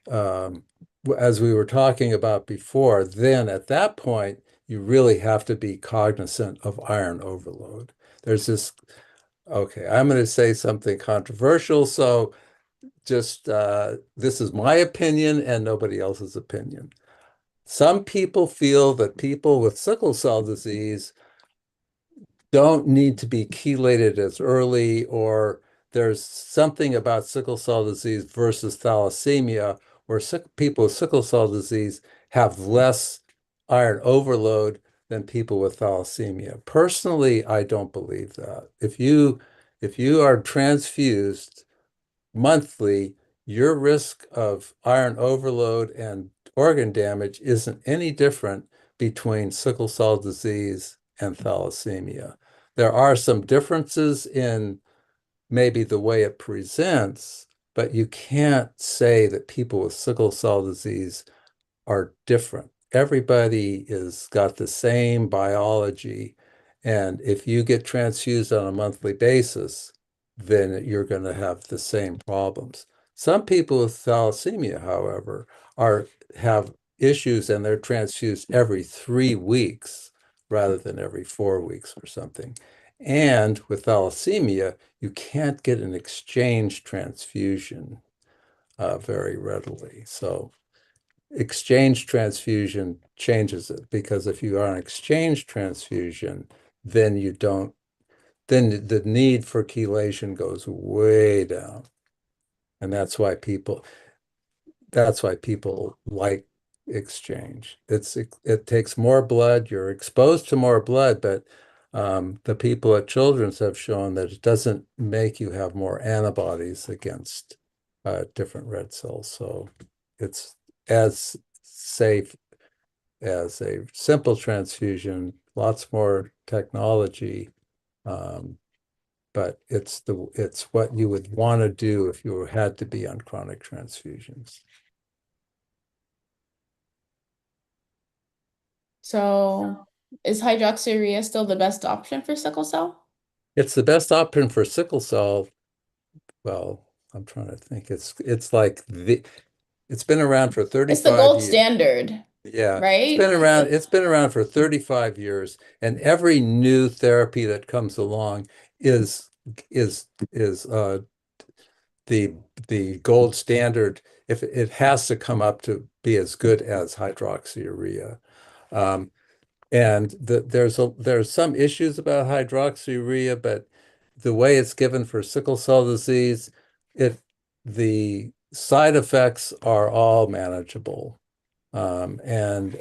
um, as we were talking about before, then at that point, you really have to be cognizant of iron overload. There's this, okay, I'm going to say something controversial, so just this is my opinion and nobody else's opinion. Some people feel that people with sickle cell disease don't need to be chelated as early, or there's something about sickle cell disease versus thalassemia, where people with sickle cell disease have less iron overload than people with thalassemia. Personally, I don't believe that. If you are transfused monthly, your risk of iron overload and organ damage isn't any different between sickle cell disease and thalassemia. There are some differences in maybe the way it presents, but you can't say that people with sickle cell disease are different. Everybody is got the same biology, and if you get transfused on a monthly basis, then you're going to have the same problems. Some people with thalassemia, however, are have issues and they're transfused every 3 weeks rather than every 4 weeks or something. And with thalassemia, you can't get an exchange transfusion very readily. So exchange transfusion changes it, because if you are on exchange transfusion, then you don't, then the need for chelation goes way down. And that's why people like exchange. It takes more blood, you're exposed to more blood, but the people at Children's have shown that it doesn't make you have more antibodies against different red cells. So it's as safe as a simple transfusion, lots more technology, um, but it's what you would want to do if you had to be on chronic transfusions. So, is hydroxyurea still the best option for sickle cell? It's the best option for sickle cell. Well, I'm trying to think. It's been around for It's the 35 gold years. standard, Yeah, it's been right? around, it's been around for 35 years, and every new therapy that comes along is is the the gold standard. If it has to come up to be as good as hydroxyurea. Um, And there's some issues about hydroxyurea, but the way it's given for sickle cell disease, it the side effects are all manageable. And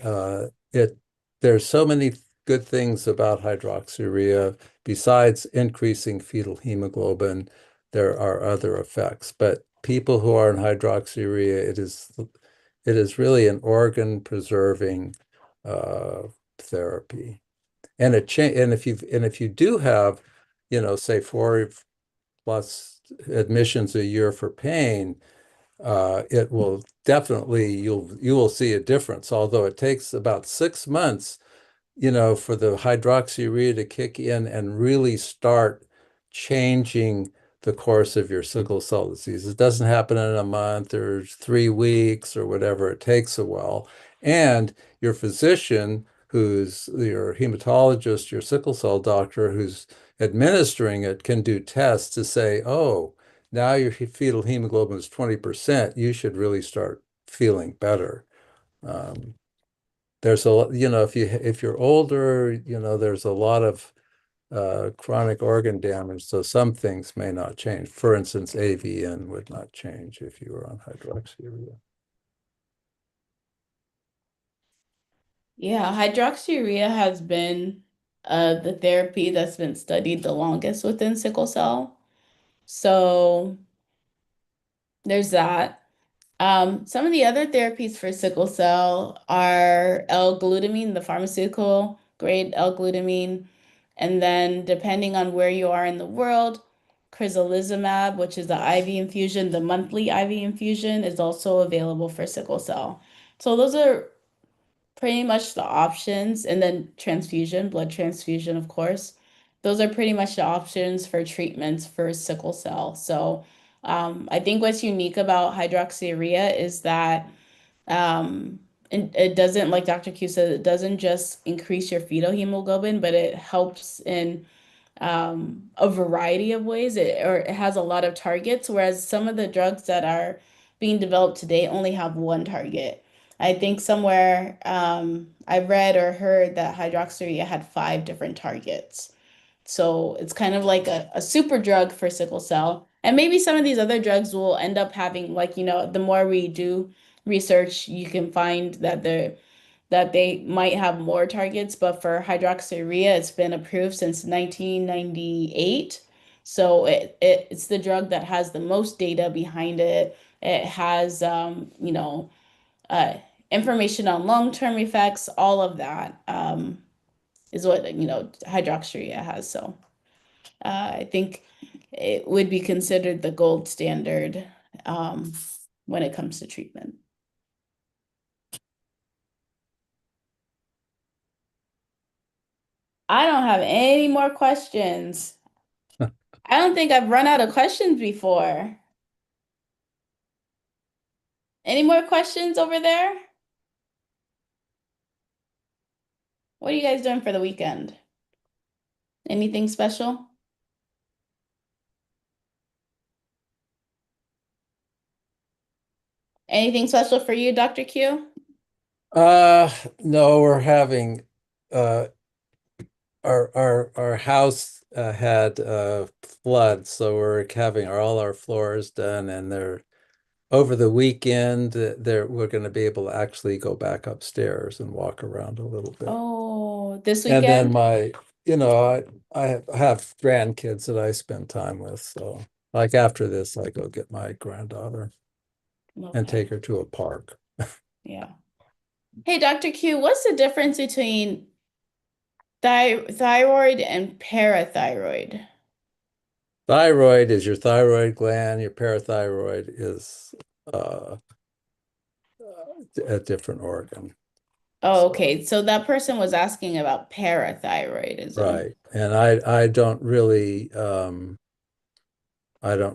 it there's so many good things about hydroxyurea. Besides increasing fetal hemoglobin, there are other effects. But people who are on hydroxyurea, it is really an organ preserving therapy. And if you do have, say 4+ admissions a year for pain, it will definitely you will see a difference. Although it takes about 6 months, for the hydroxyurea to kick in and really start changing the course of your sickle cell disease. It doesn't happen in a month or 3 weeks or whatever. It takes a while. And your physician, who's your hematologist, your sickle cell doctor, who's administering it, can do tests to say, oh, now your fetal hemoglobin is 20%. You should really start feeling better. Um, there's if you're older, there's a lot of chronic organ damage, so some things may not change. For instance, AVN would not change if you were on hydroxyurea. Yeah, hydroxyurea has been the therapy that's been studied the longest within sickle cell. So there's that. Some of the other therapies for sickle cell are L-glutamine, the pharmaceutical grade L-glutamine, and then depending on where you are in the world, crizolizumab, which is the IV infusion, the monthly IV infusion is also available for sickle cell. So those are pretty much the options, and then transfusion, blood transfusion, of course. Those are pretty much the options for treatments for sickle cell. So, I think what's unique about hydroxyurea is that it doesn't, like Dr. Q said, it doesn't just increase your fetal hemoglobin, but it helps in a variety of ways. It has a lot of targets, whereas some of the drugs that are being developed today only have one target. I think somewhere I read or heard that hydroxyurea had five different targets. So it's kind of like a super drug for sickle cell. And maybe some of these other drugs will end up having, like, the more we do research, you can find that they might have more targets, but for hydroxyurea, it's been approved since 1998. So it's the drug that has the most data behind it. It has uh, information on long-term effects, all of that is what hydroxyurea has. So I think it would be considered the gold standard um, when it comes to treatment. I don't have any more questions. I don't think I've run out of questions before. Any more questions over there? What are you guys doing for the weekend? Anything special? Anything special for you, Dr. Q? Uh, no, we're having uh our house had floods, so we're having all our floors done, and they're over the weekend we're going to be able to actually go back upstairs and walk around a little bit. Oh, this And then weekend? I have grandkids that I spend time with, so like after this I go get my granddaughter and take Okay, her to a park. yeah. Hey, Dr. Q, what's the difference between thyroid and parathyroid? Thyroid is your thyroid gland, your parathyroid is uh, a different organ. Oh, So, okay. So that person was asking about parathyroidism. right. And I don't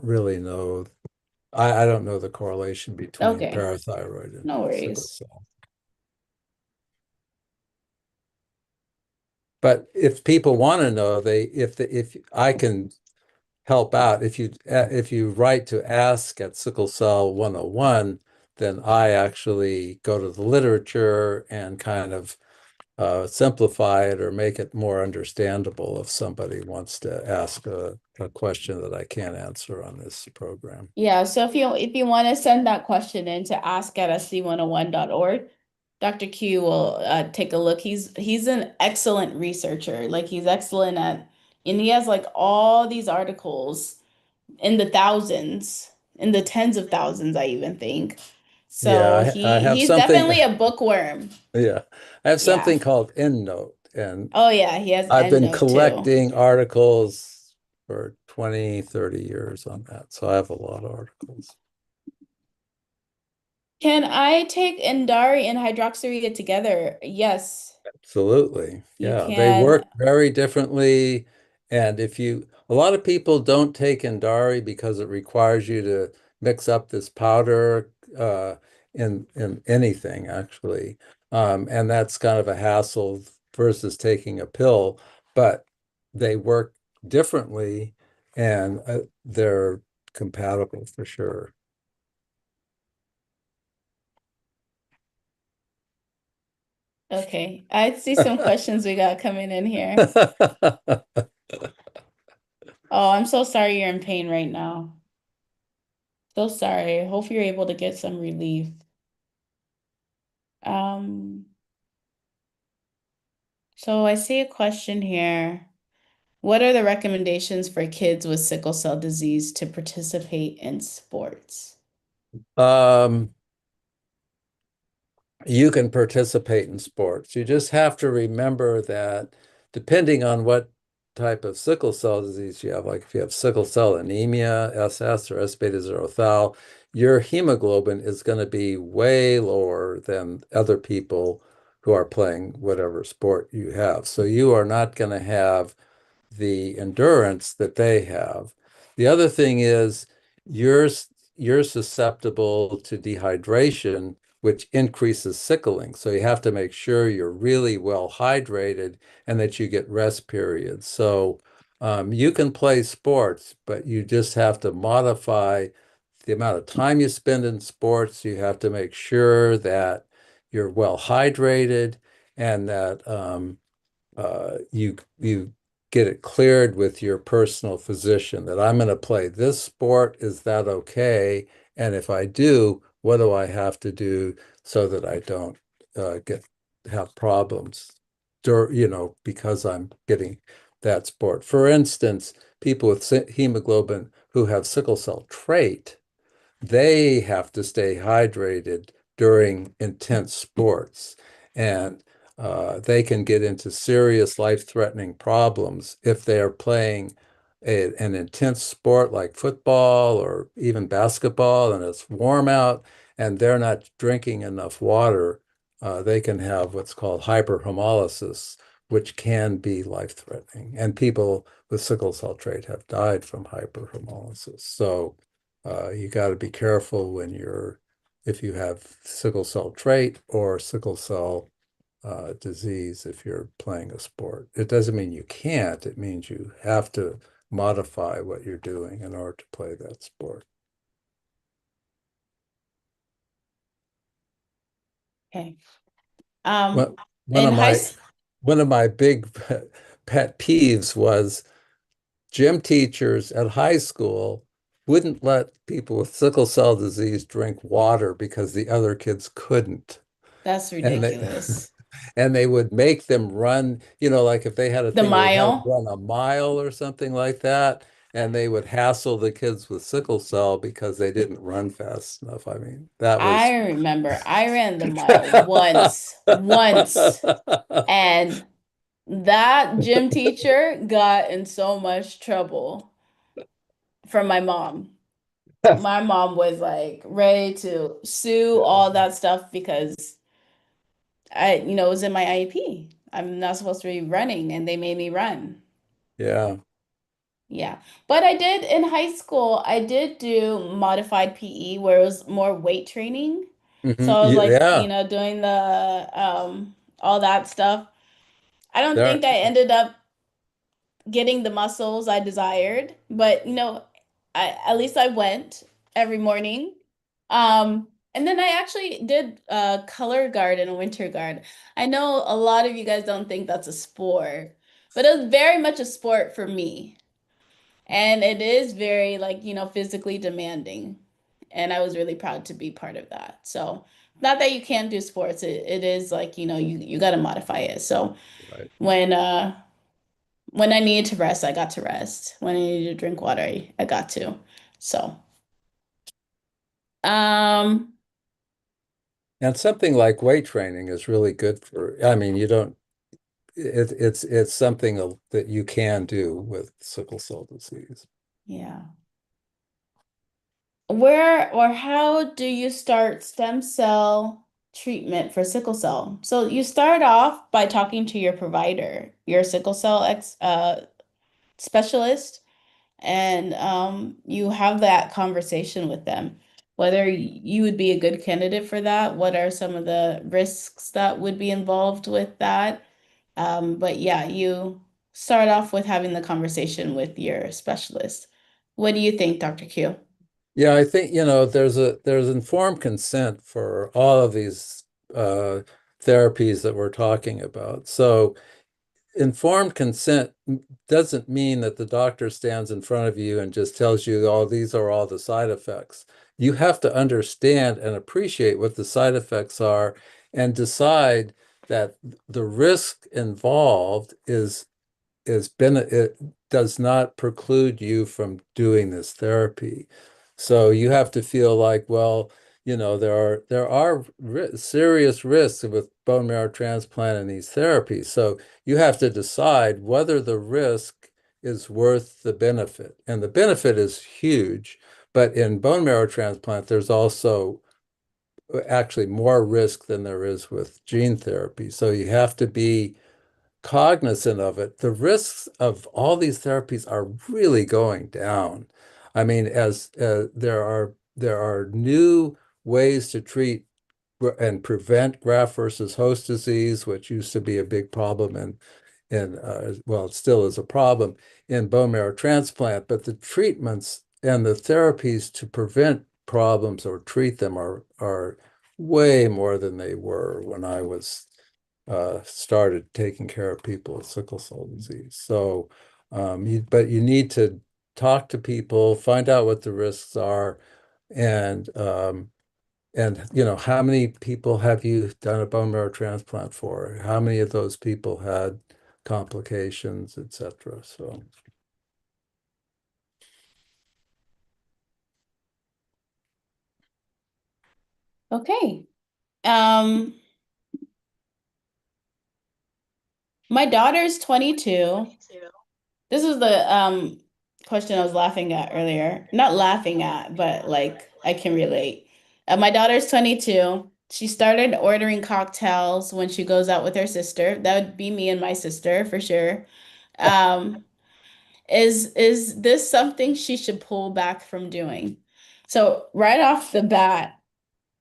really know. I don't know the correlation between Okay, parathyroid and no sickle worries. cell. But if people want to know, if I can help out, if you write to ask at Sickle Cell 101, then I actually go to the literature and kind of simplify it or make it more understandable if somebody wants to ask a question that I can't answer on this program. Yeah, so if you want to send that question in to ask@sc101.org, Dr. Q will take a look. He's an excellent researcher. Like he's excellent at, and he has like all these articles in the thousands, in the tens of thousands, I even think. So Yeah, I he have he's something. definitely a bookworm. Yeah, I have Yeah. something called EndNote, and Oh yeah, he has I've been EndNote too. collecting articles for 20, 30 years on that. So I have a lot of articles. Can I take Endari and hydroxyurea together? Yes, Absolutely. you Yeah, they can. work very differently. And a lot of people don't take Indari because it requires you to mix up this powder in anything, actually. And that's kind of a hassle versus taking a pill, but they work differently and they're compatible for sure. Okay, I see some questions we got coming in here. Oh, I'm so sorry you're in pain right now. So sorry. Hope you're able to get some relief. Um, so I see a question here. What are the recommendations for kids with sickle cell disease to participate in sports? Um, you can participate in sports. You just have to remember that depending on what type of sickle cell disease you have, like if you have sickle cell anemia, SS or S beta zero thal, your hemoglobin is going to be way lower than other people who are playing whatever sport you have. So you are not going to have the endurance that they have. The other thing is you're you're susceptible to dehydration, which increases sickling. So you have to make sure you're really well hydrated and that you get rest periods. So you can play sports, but you just have to modify the amount of time you spend in sports. You have to make sure that you're well hydrated and that you get it cleared with your personal physician that I'm going to play this sport. Is that okay? And if I do, what do I have to do so that I don't get have problems, because I'm getting that sport. For instance, people with hemoglobin who have sickle cell trait, they have to stay hydrated during intense sports. And they can get into serious life-threatening problems if they are playing an intense sport like football or even basketball and it's warm out and they're not drinking enough water. They can have what's called hyperhemolysis, which can be life-threatening. And people with sickle cell trait have died from hyperhemolysis. So you got to be careful if you have sickle cell trait or sickle cell disease if you're playing a sport. It doesn't mean you can't, it means you have to modify what you're doing in order to play that sport. Okay. One, one In of high my school, one of my big pet peeves was gym teachers at high school wouldn't let people with sickle cell disease drink water because the other kids couldn't. that's And they ridiculous. and they would make them run, like if they had a The thing where they had to mile. run a mile or something like that, and they would hassle the kids with sickle cell because they didn't run fast enough. I mean, that I was remember I ran the mile once, and that gym teacher got in so much trouble from my mom. My mom was like ready to sue all that stuff because it was in my IEP. I'm not supposed to be running, and they made me run. Yeah. Yeah. But I did in high school, I did do modified PE where it was more weight training. So I was like, Yeah. doing the all that stuff. I don't There think I ended up getting the muscles I desired, but at least I went every morning. And then I actually did color guard and winter guard. I know a lot of you guys don't think that's a sport, but it was very much a sport for me. And it is very like, physically demanding. And I was really proud to be part of that. So, not that you can't do sports, it is like, you got to modify it. So, Right. when uh when I needed to rest, I got to rest. When I needed to drink water, I got to. So, um And something like weight training is really good for, I mean, you don't, it's something that you can do with sickle cell disease. yeah. Where or how do you start stem cell treatment for sickle cell? So you start off by talking to your provider, your sickle cell specialist, and you have that conversation with them. Whether you would be a good candidate for that, what are some of the risks that would be involved with that? But yeah, you start off with having the conversation with your specialist. What do you think, Dr. Q? Yeah, I think, there's informed consent for all of these uh, therapies that we're talking about. So informed consent doesn't mean that the doctor stands in front of you and just tells you, oh, these are all the side effects. You have to understand and appreciate what the side effects are and decide that the risk involved it does not preclude you from doing this therapy. So you have to feel like, well, there are serious risks with bone marrow transplant and these therapies. So you have to decide whether the risk is worth the benefit. And the benefit is huge, but in bone marrow transplant, there's also actually more risk than there is with gene therapy. So you have to be cognizant of it. The risks of all these therapies are really going down. I mean, as there are new ways to treat and prevent graft versus host disease, which used to be a big problem well, it still is a problem in bone marrow transplant, but the treatments and the therapies to prevent problems or treat them are way more than they were when I was started taking care of people with sickle cell disease. So, but you need to talk to people, find out what the risks are, and how many people have you done a bone marrow transplant for? How many of those people had complications, etc. So, Okay. Um, my daughter's 22. This is the question I was laughing at earlier. Not laughing at, but like I can relate. My daughter's 22. She started ordering cocktails when she goes out with her sister. That would be me and my sister for sure. Um, is this something she should pull back from doing? So right off the bat,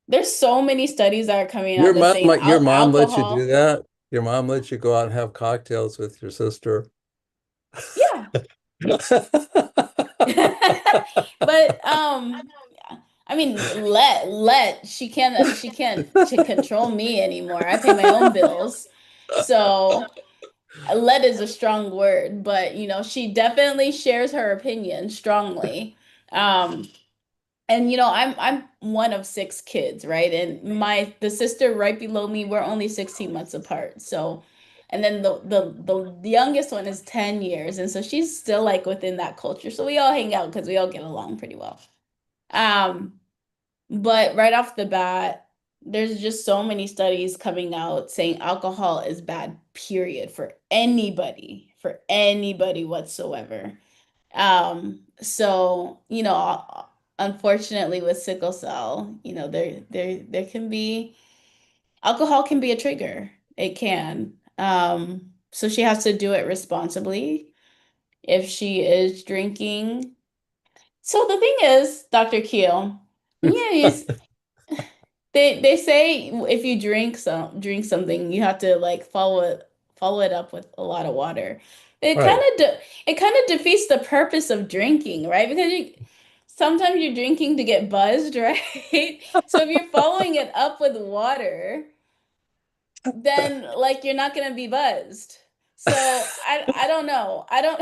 there's so many studies that are coming out that saying your mom lets you do alcohol. that? Your mom lets you go out and have cocktails with your sister? Yeah. But yeah. I mean let she can't control me anymore. I pay my own bills. So let is a strong word, but she definitely shares her opinion strongly. Um and I'm one of six kids, right? And the sister right below me, we're only 16 months apart. So and then the youngest one is 10 years. And so she's still like within that culture. So we all hang out because we all get along pretty well. Um, but right off the bat, there's just so many studies coming out saying alcohol is bad, period, for anybody whatsoever. So, unfortunately with sickle cell, there can be alcohol can be a trigger. It can. So she has to do it responsibly if she is drinking. So the thing is, Dr. Keel, yeah, they say if you drink something, you have to like follow it up with a lot of water. It kind Right. of de it kind of defeats the purpose of drinking, right? Because sometimes you're drinking to get buzzed, right? So if you're following it up with water, then like you're not gonna be buzzed. So I don't know. I don't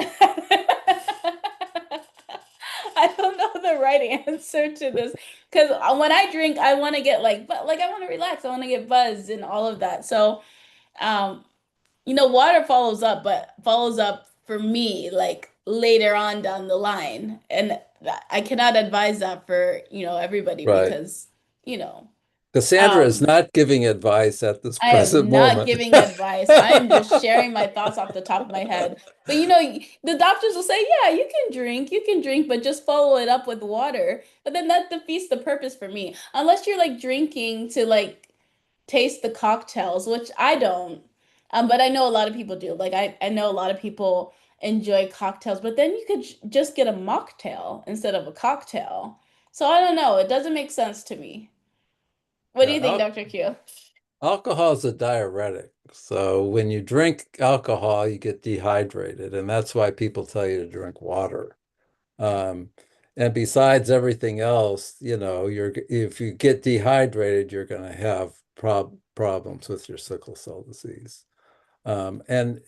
I don't know the right answer to this because when I drink, I want to get like, but like I want to relax. I want to get buzzed and all of that. So, um, water follows up, but follows up for me like later on down the line, and I cannot advise that for everybody Right. because you know. Cassandra is Um, not giving advice at this I am present not moment. giving advice. I am just sharing my thoughts off the top of my head. But the doctors will say, yeah, you can drink, but just follow it up with water. But then that defeats the purpose for me. Unless you're like drinking to like taste the cocktails, which I don't. But I know a lot of people do. Like I know a lot of people enjoy cocktails, but then you could just get a mocktail instead of a cocktail. So I don't know. It doesn't make sense to me. What do Yeah, you think, Dr. Q? alcohol is a diuretic. So when you drink alcohol, you get dehydrated, and that's why people tell you to drink water. Um, and besides everything else, if you get dehydrated, you're going to have problems with your sickle cell disease. And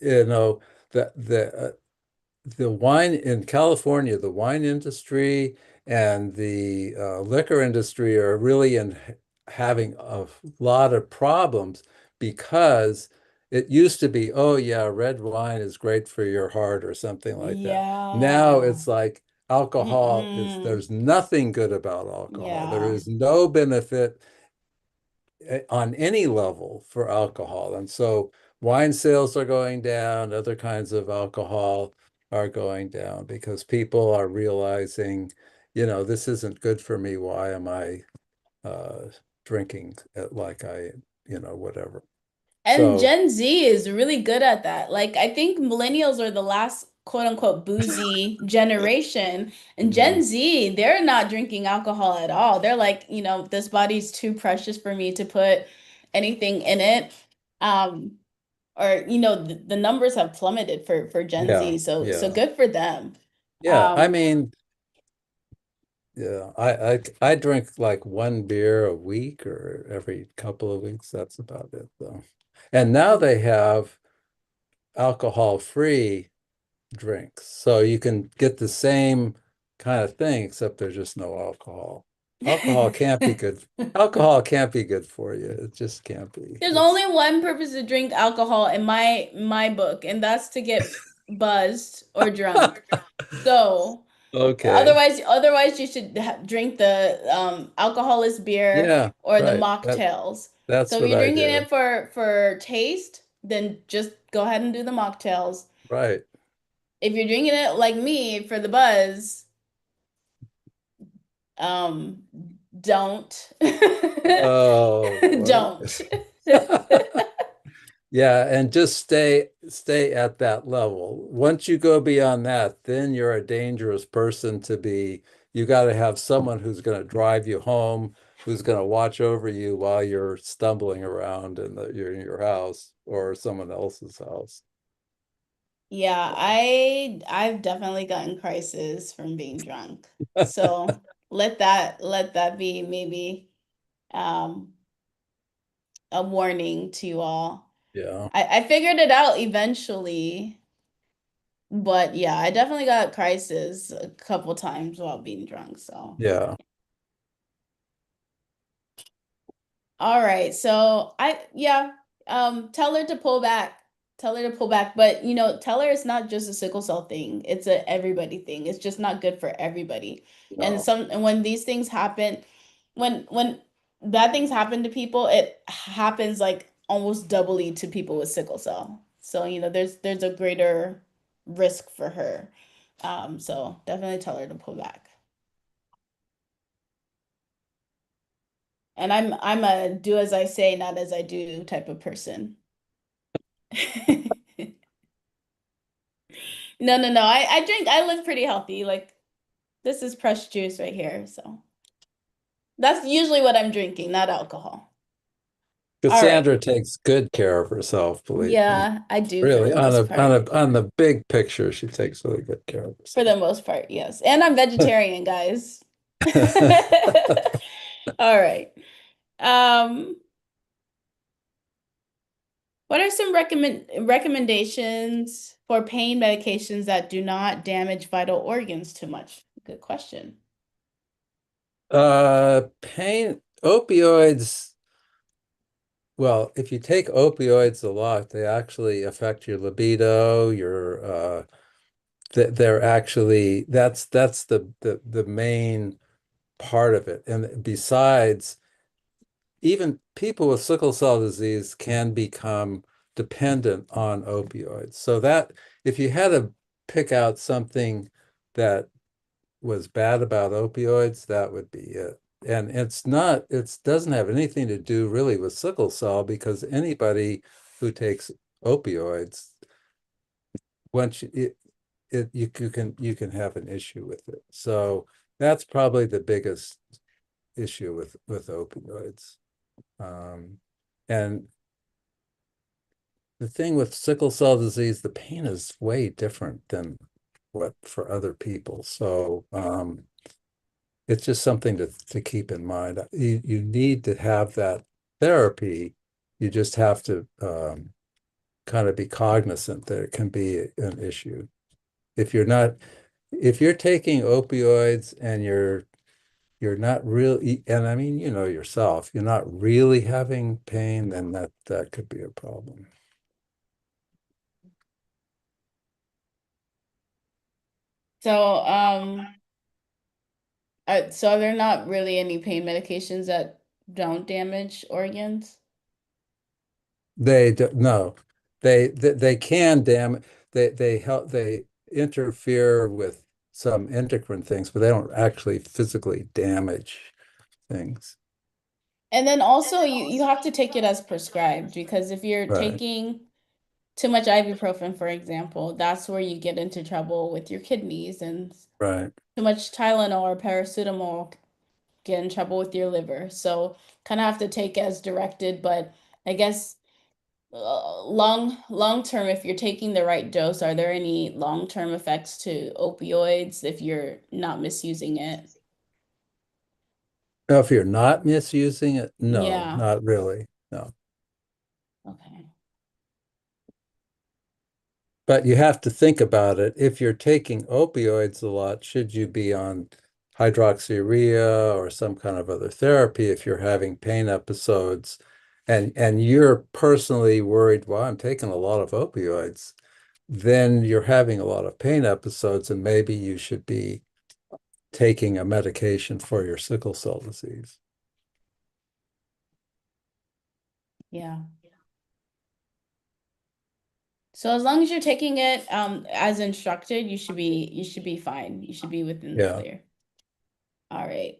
the wine in California, the wine industry and the liquor industry are really having a lot of problems because it used to be, oh yeah, red wine is great for your heart or something like that. Now Yeah. it's like alcohol is, Mm-mm. there's nothing good about alcohol. There Yeah. is no benefit on any level for alcohol. And so wine sales are going down, other kinds of alcohol are going down because people are realizing, this isn't good for me. Why am I drinking it like whatever. And So Gen Z is really good at that. Like, I think millennials are the last quote unquote boozy generation. And Gen mhm, Z, they're not drinking alcohol at all. They're like, this body's too precious for me to put anything in it. Um, or, the numbers have plummeted for Gen yeah, Z. So yeah, good for them. yeah. I Um, mean, yeah, I drink like one beer a week or every couple of weeks. That's about it, though. And now they have alcohol-free drinks. So you can get the same kind of thing, except there's just no alcohol. Alcohol can't be good. Alcohol can't be good for you. It just can't be. There's It's only one purpose to drink alcohol in my book, and that's to get buzzed or drunk. So, okay. otherwise you should drink the alcoholless beer Yeah, or the right. mocktails. That's So if what you're I drinking do. it for taste, then just go ahead and do the mocktails. Right. If you're drinking it like me for the buzz, um, don't. Oh boy. Don't. Yeah, and just stay at that level. Once you go beyond that, then you're a dangerous person to be. You got to have someone who's going to drive you home, who's going to watch over you while you're stumbling around you're in your house or someone else's house. Yeah, I've definitely gotten crisis from being drunk. So let that be maybe um a warning to you all. Yeah, I figured it out eventually, but yeah, I definitely got crisis a couple times while being drunk. So yeah, all right. So yeah, tell her to pull back. Tell her to pull back. But tell her it's not just a sickle cell thing. It's a everybody thing. It's just not good for everybody. no, And when these things happen, when bad things happen to people, it happens like almost doubly to people with sickle cell. So, there's a greater risk for her. So definitely tell her to pull back. And I'm a do as I say, not as I do type of person. No, no, no. I live pretty healthy. Like this is fresh juice right here. So that's usually what I'm drinking, not alcohol. All right. Cassandra takes good care of herself, believe me. Yeah, I do for Really, the most part. on the big picture, she takes really good care of For the herself. most part, yes. And I'm vegetarian, guys. All right. Um, what are some recommendations for pain medications that do not damage vital organs too much? Good question. Pain, opioids. Well, if you take opioids a lot, they actually affect your libido, they're actually that's the main part of it. And besides, even people with sickle cell disease can become dependent on opioids. So that if you had to pick out something that was bad about opioids, that would be it. And it doesn't have anything to do really with sickle cell because anybody who takes opioids, once you can have an issue with it. So that's probably the biggest issue with opioids. Um, and the thing with sickle cell disease, the pain is way different than what for other people. So it's just something to keep in mind. You need to have that therapy. You just have to kind of be cognizant that it can be an issue. If you're not, if you're taking opioids and you're not really, and I mean, you know yourself, you're not really having pain, then that could be a problem. So, so are there not really any pain medications that don't damage organs? They do, no, they can damage. They help. They interfere with some endocrine things, but they don't actually physically damage things. And then also you have to take it as prescribed because if you're Right, taking too much ibuprofen, for example, that's where you get into trouble with your kidneys and right. too much Tylenol or paracetamol get in trouble with your liver. So kind of have to take as directed, but I guess long term, if you're taking the right dose, are there any long-term effects to opioids if you're not misusing it? Now, if you're not misusing it, no, Yeah. not really. No. Okay. But you have to think about it. If you're taking opioids a lot, should you be on hydroxyurea or some kind of other therapy if you're having pain episodes and you're personally worried, well, I'm taking a lot of opioids, then you're having a lot of pain episodes and maybe you should be taking a medication for your sickle cell disease. Yeah. So as long as you're taking it as instructed, you should be fine. You should be within the Yeah. clear. All right.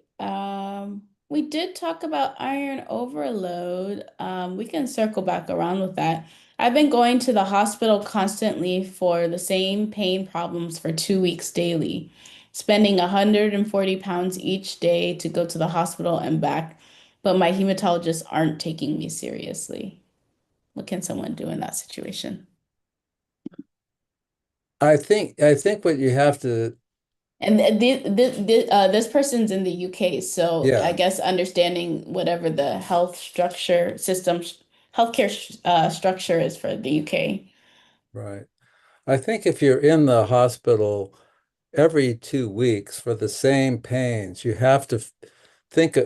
We did talk about iron overload. We can circle back around with that. I've been going to the hospital constantly for the same pain problems for 2 weeks daily, spending 140 pounds each day to go to the hospital and back, but my hematologists aren't taking me seriously. What can someone do in that situation? I think what you have to, And this person's in the UK, so I yeah, guess understanding whatever the healthcare structure is for the UK. right. I think if you're in the hospital every 2 weeks for the same pains, you have to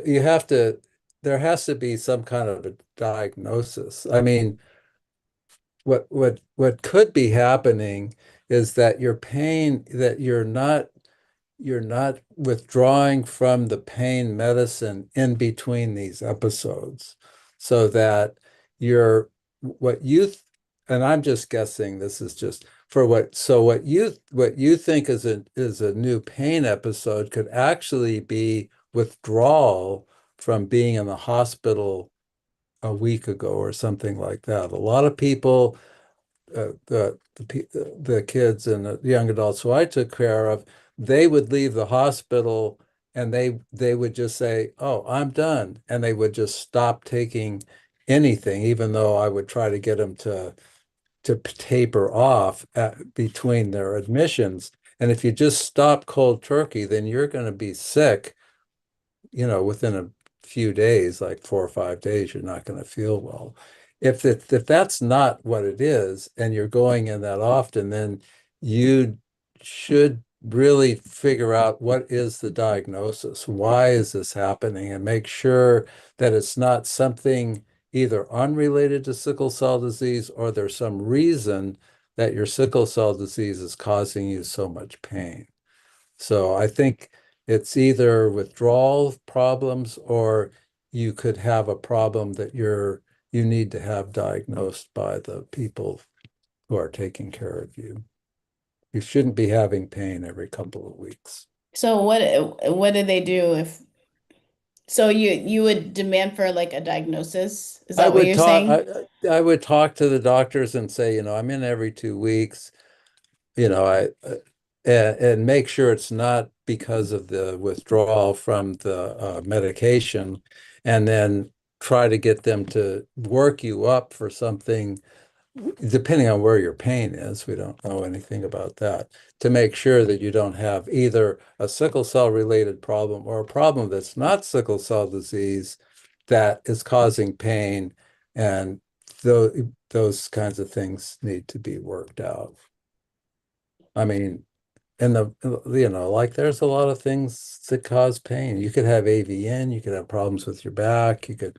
you have to, there has to be some kind of a diagnosis. I mean, what could be happening is that your pain, that you're not withdrawing from the pain medicine in between these episodes so that you're what you and I'm just guessing this is just for what you think is a new pain episode could actually be withdrawal from being in the hospital a week ago or something like that. A lot of people the kids and the young adults who I took care of, they would leave the hospital and they would just say, "Oh, I'm done," and they would just stop taking anything, even though I would try to get them to taper off between their admissions. And if you just stop cold turkey, then you're going to be sick within a few days, like 4 or 5 days, you're not going to feel well. If that's not what it is, and you're going in that often, then you should really figure out what is the diagnosis. Why is this happening? And make sure that it's not something either unrelated to sickle cell disease or there's some reason that your sickle cell disease is causing you so much pain. So I think it's either withdrawal problems or you could have a problem that you need to have diagnosed by the people who are taking care of you. You shouldn't be having pain every couple of weeks. So what do they do if so you would demand for like a diagnosis? Is I that what would you're talk saying? I would talk to the doctors and say, I'm in every 2 weeks. I and make sure it's not because of the withdrawal from the medication, and then try to get them to work you up for something, depending on where your pain is. We don't know anything about that, to make sure that you don't have either a sickle cell related problem or a problem that's not sickle cell disease that is causing pain, and those kinds of things need to be worked out. I mean, and like there's a lot of things that cause pain. You could have AVN, you could have problems with your back, you could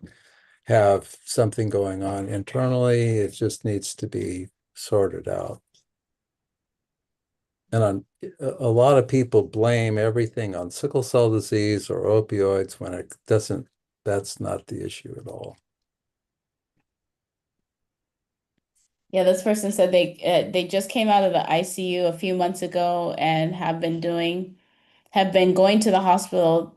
have something going on internally. It just needs to be sorted out. And a lot of people blame everything on sickle cell disease or opioids when it doesn't, that's not the issue at all. Yeah, this person said they just came out of the ICU a few months ago and have been going to the hospital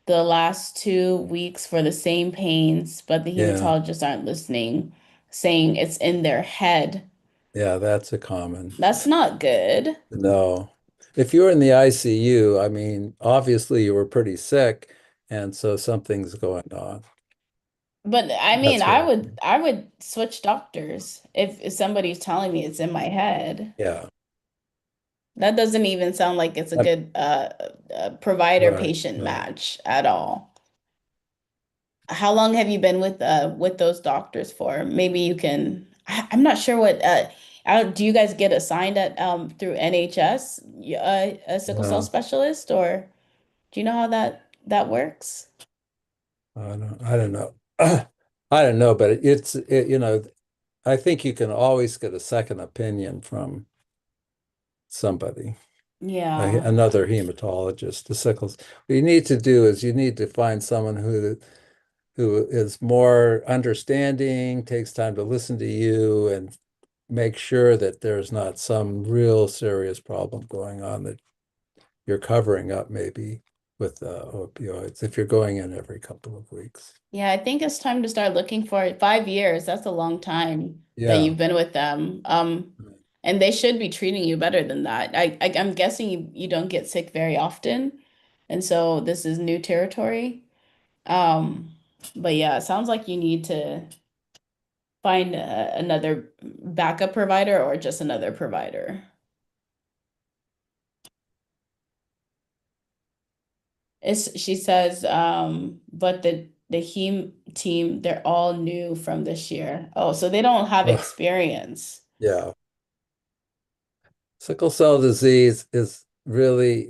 the last 2 weeks for the same pains, but the Yeah, hematologists aren't listening, saying it's in their head. yeah, that's a common. That's not good. No. If you were in the ICU, I mean, obviously you were pretty sick, and so something's going on. But I mean, That's what I think. I would switch doctors if somebody's telling me it's in my head. Yeah. That doesn't even sound like it's a Um, good provider right, patient right. match at all. How long have you been with those doctors for? Maybe you can. I'm not sure what. Do you guys get assigned at through NHS a sickle cell No, specialist, or do you know how that works? I don't know. I don't know, but I think you can always get a second opinion from somebody, Yeah. another hematologist, the sickles. What you need to do is you need to find someone who is more understanding, takes time to listen to you, and make sure that there's not some real serious problem going on that you're covering up maybe with opioids if you're going in every couple of weeks. Yeah, I think it's time to start looking for it. 5 years, that's a long time that Yeah. you've been with them. And they should be treating you better than that. I'm guessing you don't get sick very often. And so this is new territory. Um, but yeah, it sounds like you need to find another backup provider or just another provider. She says, but the heme team, they're all new from this year. Oh, so they don't have Uh, experience. yeah. Sickle cell disease is really,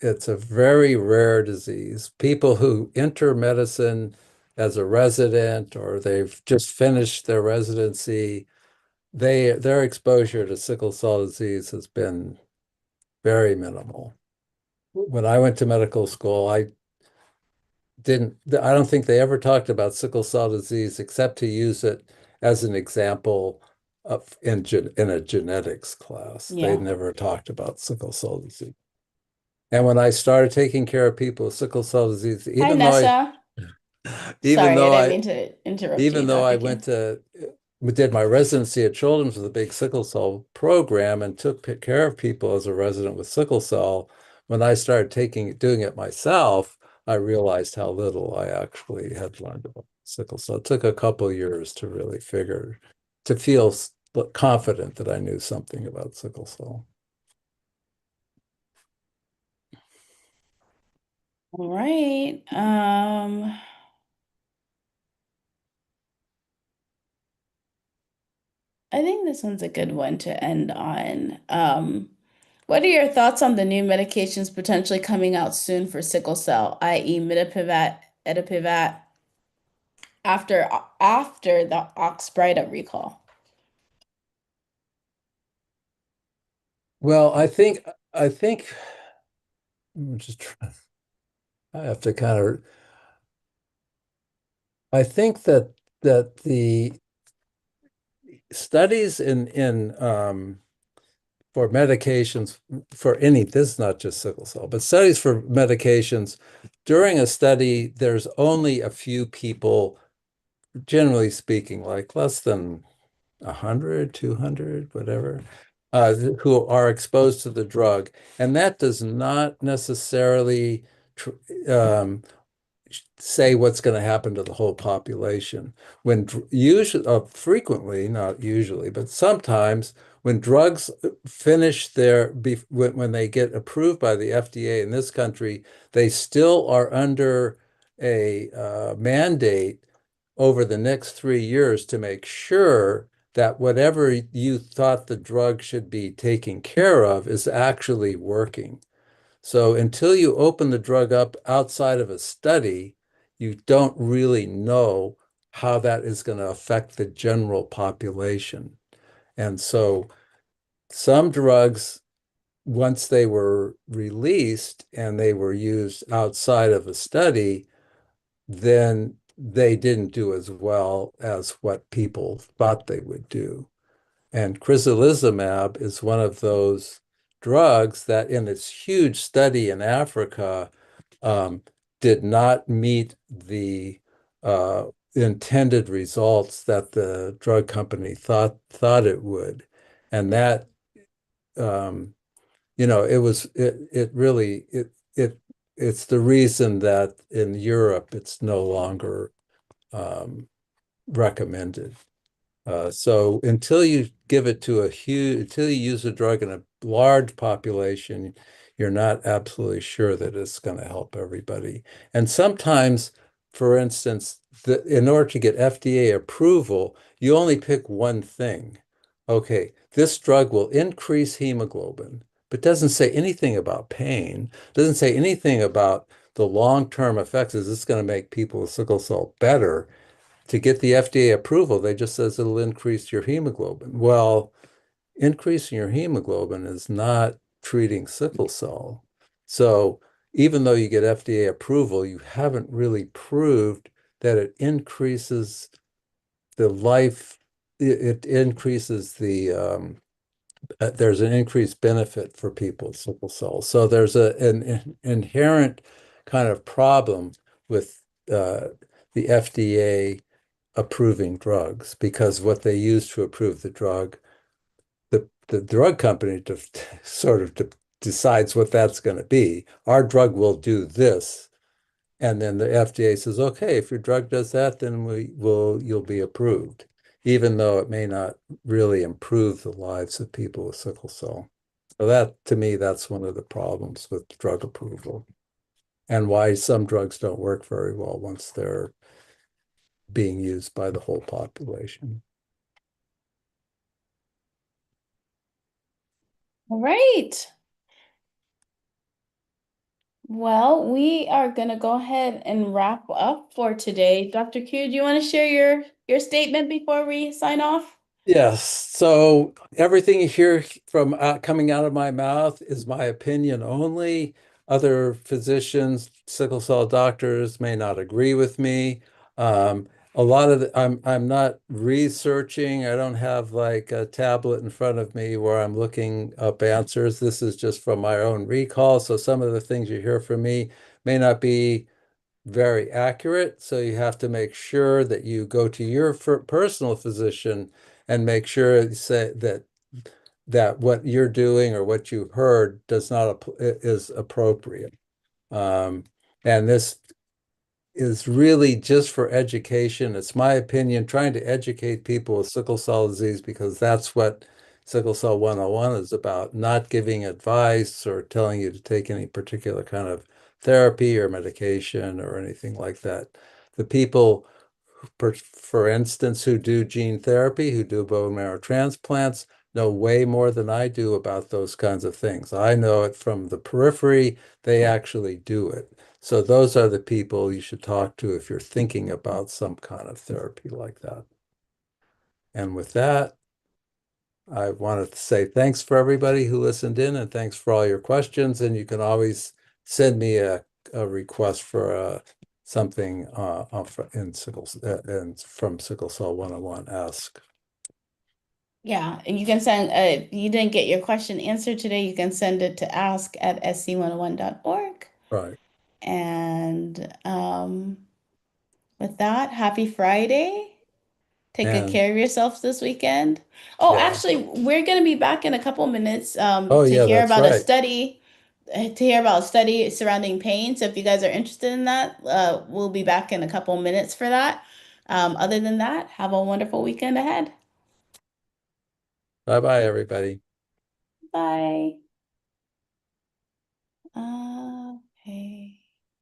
it's a very rare disease. People who enter medicine as a resident or they've just finished their residency, their exposure to sickle cell disease has been very minimal. When I went to medical school, I don't think they ever talked about sickle cell disease except to use it as an example in a genetics class. They Yeah. never talked about sickle cell disease. And when I started taking care of people with sickle cell disease, Hi, Nessa. even Sorry, I though didn't I mean to interrupt even you, though I Dr. went King. to did my residency at Children's with a big sickle cell program and took care of people as a resident with sickle cell, when I started doing it myself, I realized how little I actually had learned about sickle cell. It took a couple years to really to feel confident that I knew something about sickle cell. All right. I think this one's a good one to end on. What are your thoughts on the new medications potentially coming out soon for sickle cell, i.e. mitapivat, etipivat, after the Oxbryta recall? Well, I think I'm just I have to kind of I think that the studies in for medications for any, this is not just sickle cell, but studies for medications, during a study, there's only a few people, generally speaking, like less than 100, 200, whatever, who are exposed to the drug. And that does not necessarily tr um, say what's going to happen to the whole population. When usually, frequently, not usually, but sometimes when drugs finish when they get approved by the FDA in this country, they still are under a mandate over the next 3 years to make sure that whatever you thought the drug should be taking care of is actually working. So until you open the drug up outside of a study, you don't really know how that is going to affect the general population. And so some drugs, once they were released and they were used outside of a study, then they didn't do as well as what people thought they would do. And crizolizumab is one of those drugs that, in its huge study in Africa, um, did not meet the uh, intended results that the drug company thought it would. And that, um, it really it's the reason that in Europe it's no longer um, recommended. So until you give it to until you use a drug in a large population, you're not absolutely sure that it's going to help everybody. And sometimes, for instance, in order to get FDA approval, you only pick one thing. Okay, this drug will increase hemoglobin, but doesn't say anything about pain, doesn't say anything about the long-term effects. Is this going to make people with sickle cell better? To get the FDA approval, they just says it'll increase your hemoglobin. Well, increasing your hemoglobin is not treating sickle cell. So even though you get FDA approval, you haven't really proved that it increases the life, it increases there's an increased benefit for people with sickle cell. So there's an inherent kind of problem with the FDA approving drugs, because what they use to approve the drug, the drug company sort of decides what that's going to be. Our drug will do this. And then the FDA says, okay, if your drug does that, then you'll be approved, even though it may not really improve the lives of people with sickle cell. So that, to me, that's one of the problems with drug approval and why some drugs don't work very well once they're being used by the whole population. All right. Well, we are gonna go ahead and wrap up for today. Dr. Q, do you want to share your statement before we sign off? Yes. So everything you hear from coming out of my mouth is my opinion only. Other physicians, sickle cell doctors may not agree with me. Um, a lot of I'm not researching. I don't have like a tablet in front of me where I'm looking up answers. This is just from my own recall. So some of the things you hear from me may not be very accurate. So you have to make sure that you go to your personal physician and make sure say that what you're doing or what you heard does not is appropriate. Um, and this is really just for education. It's my opinion, trying to educate people with sickle cell disease because that's what Sickle Cell 101 is about not giving advice or telling you to take any particular kind of therapy or medication or anything like that. The people, for instance, who do gene therapy, who do bone marrow transplants, know way more than I do about those kinds of things. I know it from the periphery, they actually do it. So those are the people you should talk to if you're thinking about some kind of therapy like that. And with that, I wanted to say thanks for everybody who listened in and thanks for all your questions. And you can always send me a request for something in from Sickle Cell 101 Ask. Yeah, and you can send, if you didn't get your question answered today, you can send it to ask@sc101.org. Right. And with that, happy Friday. Take good And care of yourselves this weekend. Oh, yeah. actually, we're going to be back in a couple minutes Oh, to yeah, hear that's about a right. study, surrounding pain. So if you guys are interested in that, we'll be back in a couple minutes for that. Other than that, have a wonderful weekend ahead. Bye bye, everybody. Bye. Okay.